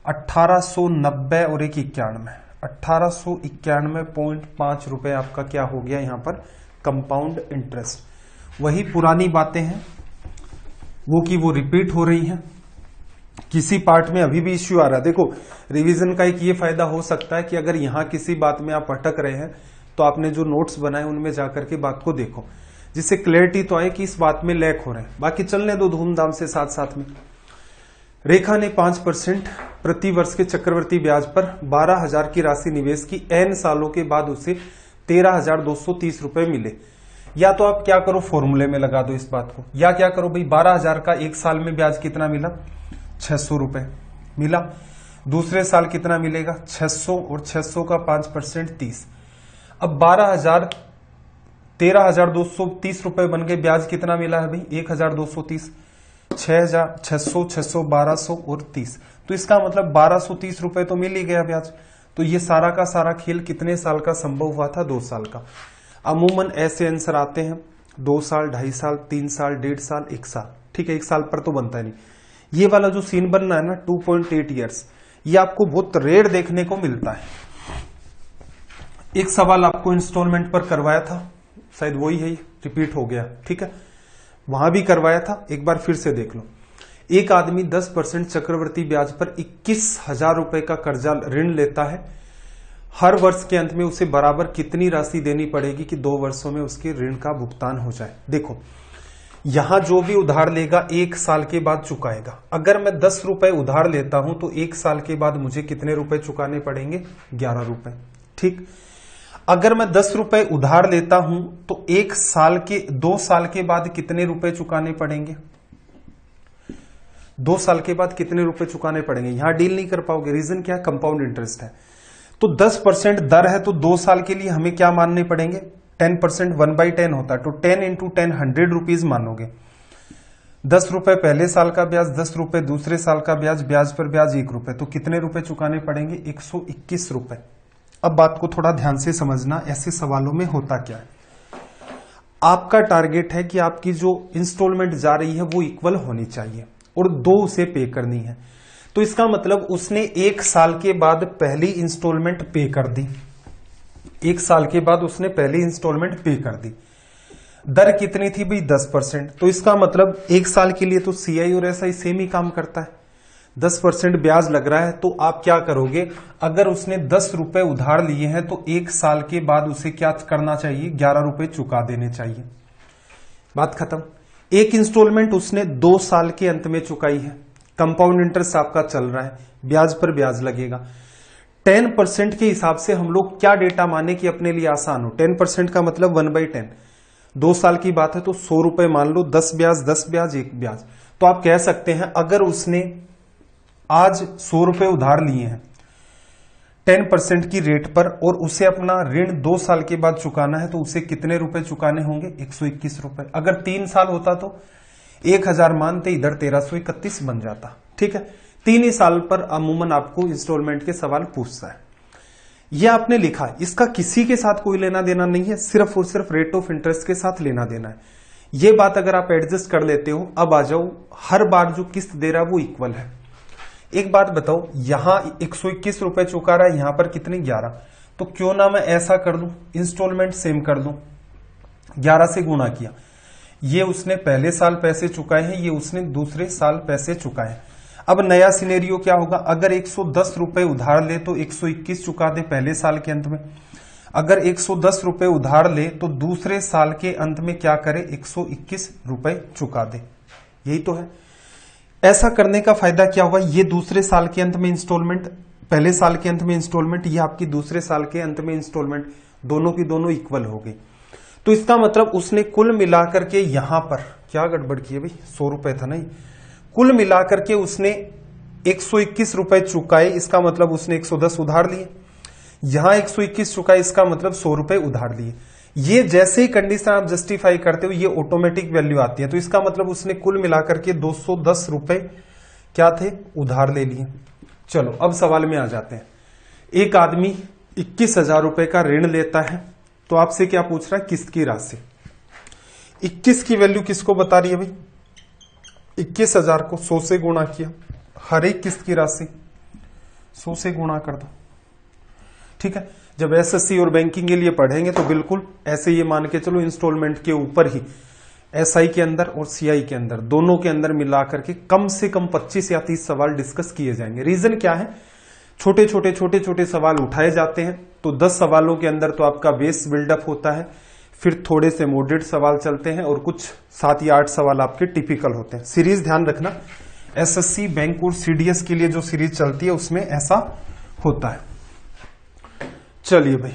1890 और 191, 1891.5 रुपए आपका क्या हो गया यहां पर? Compound interest. वही पुरानी बातें हैं वो की वो रिपीट हो रही हैं। किसी पार्ट में अभी भी इश्यू आ रहा है। देखो रिवीजन का एक ये फायदा हो सकता है कि अगर यहां किसी बात में आप अटक रहे हैं तो आपने जो नोट्स बनाए उनमें जाकर के बात को देखो, जिससे क्लैरिटी तो आए कि इस बात में लैक हो रहे हैं। बाकी चलने दो धूमधाम से साथ साथ में। रेखा ने 5% प्रति वर्ष के चक्रवर्ती ब्याज पर 12000 की राशि निवेश की, n सालों के बाद उसे 13230 रुपए मिले। या तो आप क्या करो, फॉर्मूले में लगा दो इस बात को, या क्या करो भाई 12000 का 1 साल में ब्याज कितना मिला? 600 रुपए मिला। दूसरे साल कितना मिलेगा? 600, और 600 का 5% 30। अब 13230 रुपए बन गए, ब्याज कितना मिला है भाई? 1230। 6,000, 600, 600, 1200 और 30। तो इसका मतलब 1230 रुपए तो मिल ही गया ब्याज। तो ये सारा का सारा खेल कितने साल का संभव हुआ था? 2 साल का। अमूमन ऐसे आंसर आते हैं 2 साल, 2.5 साल, 3 साल, 1.5 साल, 1 साल। ठीक है, 1 साल पर तो बनता ही नहीं। ये वाला जो सीन बनना है ना 2.8 ईयर्स, ये आपको बहुत रेयर देखने को मिलता है। एक सवाल आपको इंस्टॉलमेंट पर करवाया था, शायद वही है, रिपीट हो गया। ठीक है, वहां भी करवाया था, एक बार फिर से देख लो। एक आदमी 10% चक्रवृद्धि ब्याज पर 21,000 रुपए का कर्जा ऋण लेता है। हर वर्ष के अंत में उसे बराबर कितनी राशि देनी पड़ेगी कि 2 वर्षों में उसके ऋण का भुगतान हो जाए? देखो, यहां जो भी उधार लेगा 1 साल के बाद चुकाएगा। अगर मैं 10 रुपए उधार लेता हूं तो 1 साल के बाद मुझे कितने रुपए चुकाने पड़ेंगे? 11 रुपए। ठीक, अगर मैं 10 रुपए उधार लेता हूं तो 2 साल के बाद कितने रुपए चुकाने पड़ेंगे? 2 साल के बाद कितने रुपए चुकाने पड़ेंगे? यहां डील नहीं कर पाओगे। रीजन क्या है? कंपाउंड इंटरेस्ट है। तो 10% दर है तो 2 साल के लिए हमें क्या मानने पड़ेंगे? 10%, 1/10 होता है। तो 10 × 10 100 रुपीज मानोगे। 10 रुपए पहले साल का ब्याज, 10 रुपए दूसरे साल का ब्याज, ब्याज पर ब्याज 1 रुपए। तो कितने रुपए चुकाने पड़ेंगे? 121 रुपए। अब बात को थोड़ा ध्यान से समझना, ऐसे सवालों में होता क्या है। आपका टारगेट है कि आपकी जो इंस्टॉलमेंट जा रही है वो इक्वल होनी चाहिए और 2 उसे पे करनी है। तो इसका मतलब उसने 1 साल के बाद पहली इंस्टॉलमेंट पे कर दी। 1 साल के बाद उसने पहली इंस्टॉलमेंट पे कर दी। दर कितनी थी भाई? 10%। तो इसका मतलब 1 साल के लिए तो सीआई और एसआई सेम ही काम करता है। 10% ब्याज लग रहा है तो आप क्या करोगे? अगर उसने 10 रुपए उधार लिए हैं तो 1 साल के बाद उसे क्या करना चाहिए? 11 रुपए चुका देने चाहिए। बात खत्म। एक इंस्टॉलमेंट उसने 2 साल के अंत में चुकाई है। कंपाउंड इंटरेस्ट आपका चल रहा है, ब्याज पर ब्याज लगेगा। 10% के हिसाब से हम लोग क्या डेटा माने कि अपने लिए आसान हो? 10% का मतलब 1/10। 2 साल की बात है तो 100 रुपए मान लो, 10 ब्याज, 10 ब्याज, 1 ब्याज। तो आप कह सकते हैं अगर उसने आज 100 रुपए उधार लिए हैं 10% की रेट पर और उसे अपना ऋण 2 साल के बाद चुकाना है तो उसे कितने रुपए चुकाने होंगे? 121 रुपए। अगर 3 साल होता तो 1000 मानते, इधर 1331 बन जाता। ठीक है, 3 ही साल पर अमूमन आपको इंस्टॉलमेंट के सवाल पूछता है। यह आपने लिखा, इसका किसी के साथ कोई लेना देना नहीं है, सिर्फ और सिर्फ रेट ऑफ इंटरेस्ट के साथ लेना देना है। यह बात अगर आप एडजस्ट कर लेते हो, अब आ जाओ, हर बार जो किस्त दे रहा है वो इक्वल है। एक बात बताओ, यहां 121 रुपए चुका रहा है, यहां पर कितने? 11। तो क्यों ना मैं ऐसा कर दूं, इंस्टॉलमेंट सेम कर दूं, 11 से गुणा किया। ये उसने पहले साल पैसे चुकाए हैं, ये उसने दूसरे साल पैसे चुकाए हैं। अब नया सिनेरियो क्या होगा? अगर 110 रुपए उधार ले तो 121 चुका दे पहले साल के अंत में। अगर 110 रुपए उधार ले तो दूसरे साल के अंत में क्या करे? 121 रुपए चुका दे। यही तो है। ऐसा करने का फायदा क्या हुआ? ये दूसरे साल के अंत में इंस्टॉलमेंट, पहले साल के अंत में इंस्टॉलमेंट, ये आपकी दूसरे साल के अंत में इंस्टॉलमेंट, दोनों की दोनों इक्वल हो गई। तो इसका मतलब उसने कुल मिलाकर के यहां पर क्या गड़बड़ की है भाई? 100 रुपए था नहीं, कुल मिलाकर के उसने 121 रुपए चुकाए। इसका मतलब उसने 110 उधार लिए, यहां 121 चुकाए, इसका मतलब 100 रुपए उधार लिए। ये जैसे ही कंडीशन आप जस्टिफाई करते हो ये ऑटोमेटिक वैल्यू आती है। तो इसका मतलब उसने कुल मिलाकर के 210 रुपए क्या थे? उधार ले लिए। चलो अब सवाल में आ जाते हैं। एक आदमी 21,000 रुपए का ऋण लेता है तो आपसे क्या पूछ रहा है? किस्त की राशि। 21 की वैल्यू किसको बता रही है भाई? 21,000 को 100 से गुणा किया, हर एक किस्त की राशि 100 से गुणा कर दो। ठीक है, जब एसएससी और बैंकिंग के लिए पढ़ेंगे तो बिल्कुल ऐसे ये मान के चलो इंस्टॉलमेंट के ऊपर ही एसआई के अंदर और सीआई के अंदर, दोनों के अंदर मिलाकर के कम से कम 25 या 30 सवाल डिस्कस किए जाएंगे। रीजन क्या है? छोटे छोटे सवाल उठाए जाते हैं तो 10 सवालों के अंदर तो आपका बेस बिल्डअप होता है, फिर थोड़े से मॉडरेट सवाल चलते हैं और कुछ 7 या 8 सवाल आपके टिपिकल होते हैं। सीरीज ध्यान रखना, एसएससी, बैंक और सीडीएस के लिए जो सीरीज चलती है उसमें ऐसा होता है। चलिए भाई,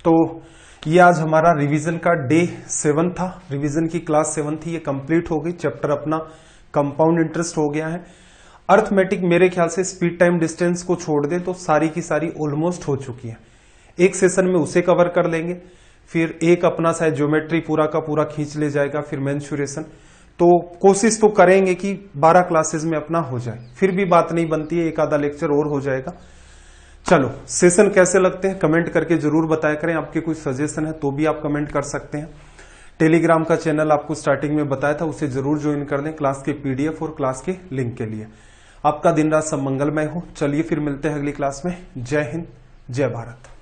तो ये आज हमारा रिवीजन का डे 7 था, रिवीजन की क्लास 7 थी, ये कंप्लीट हो गई। चैप्टर अपना कंपाउंड इंटरेस्ट हो गया है। अर्थमेटिक मेरे ख्याल से स्पीड टाइम डिस्टेंस को छोड़ दे तो सारी की सारी ऑलमोस्ट हो चुकी है। एक सेशन में उसे कवर कर लेंगे, फिर एक अपना शायद ज्योमेट्री पूरा का पूरा खींच ले जाएगा, फिर मेंसुरेशन। तो कोशिश तो करेंगे कि 12 क्लासेस में अपना हो जाए, फिर भी बात नहीं बनती है, एक आधा लेक्चर और हो जाएगा। चलो, सेशन कैसे लगते हैं कमेंट करके जरूर बताया करें। आपके कोई सजेशन है तो भी आप कमेंट कर सकते हैं। टेलीग्राम का चैनल आपको स्टार्टिंग में बताया था, उसे जरूर ज्वाइन कर दें क्लास के पीडीएफ और क्लास के लिंक के लिए। आपका दिन रात सब मंगलमय हो। चलिए फिर मिलते हैं अगली क्लास में। जय हिंद, जय भारत।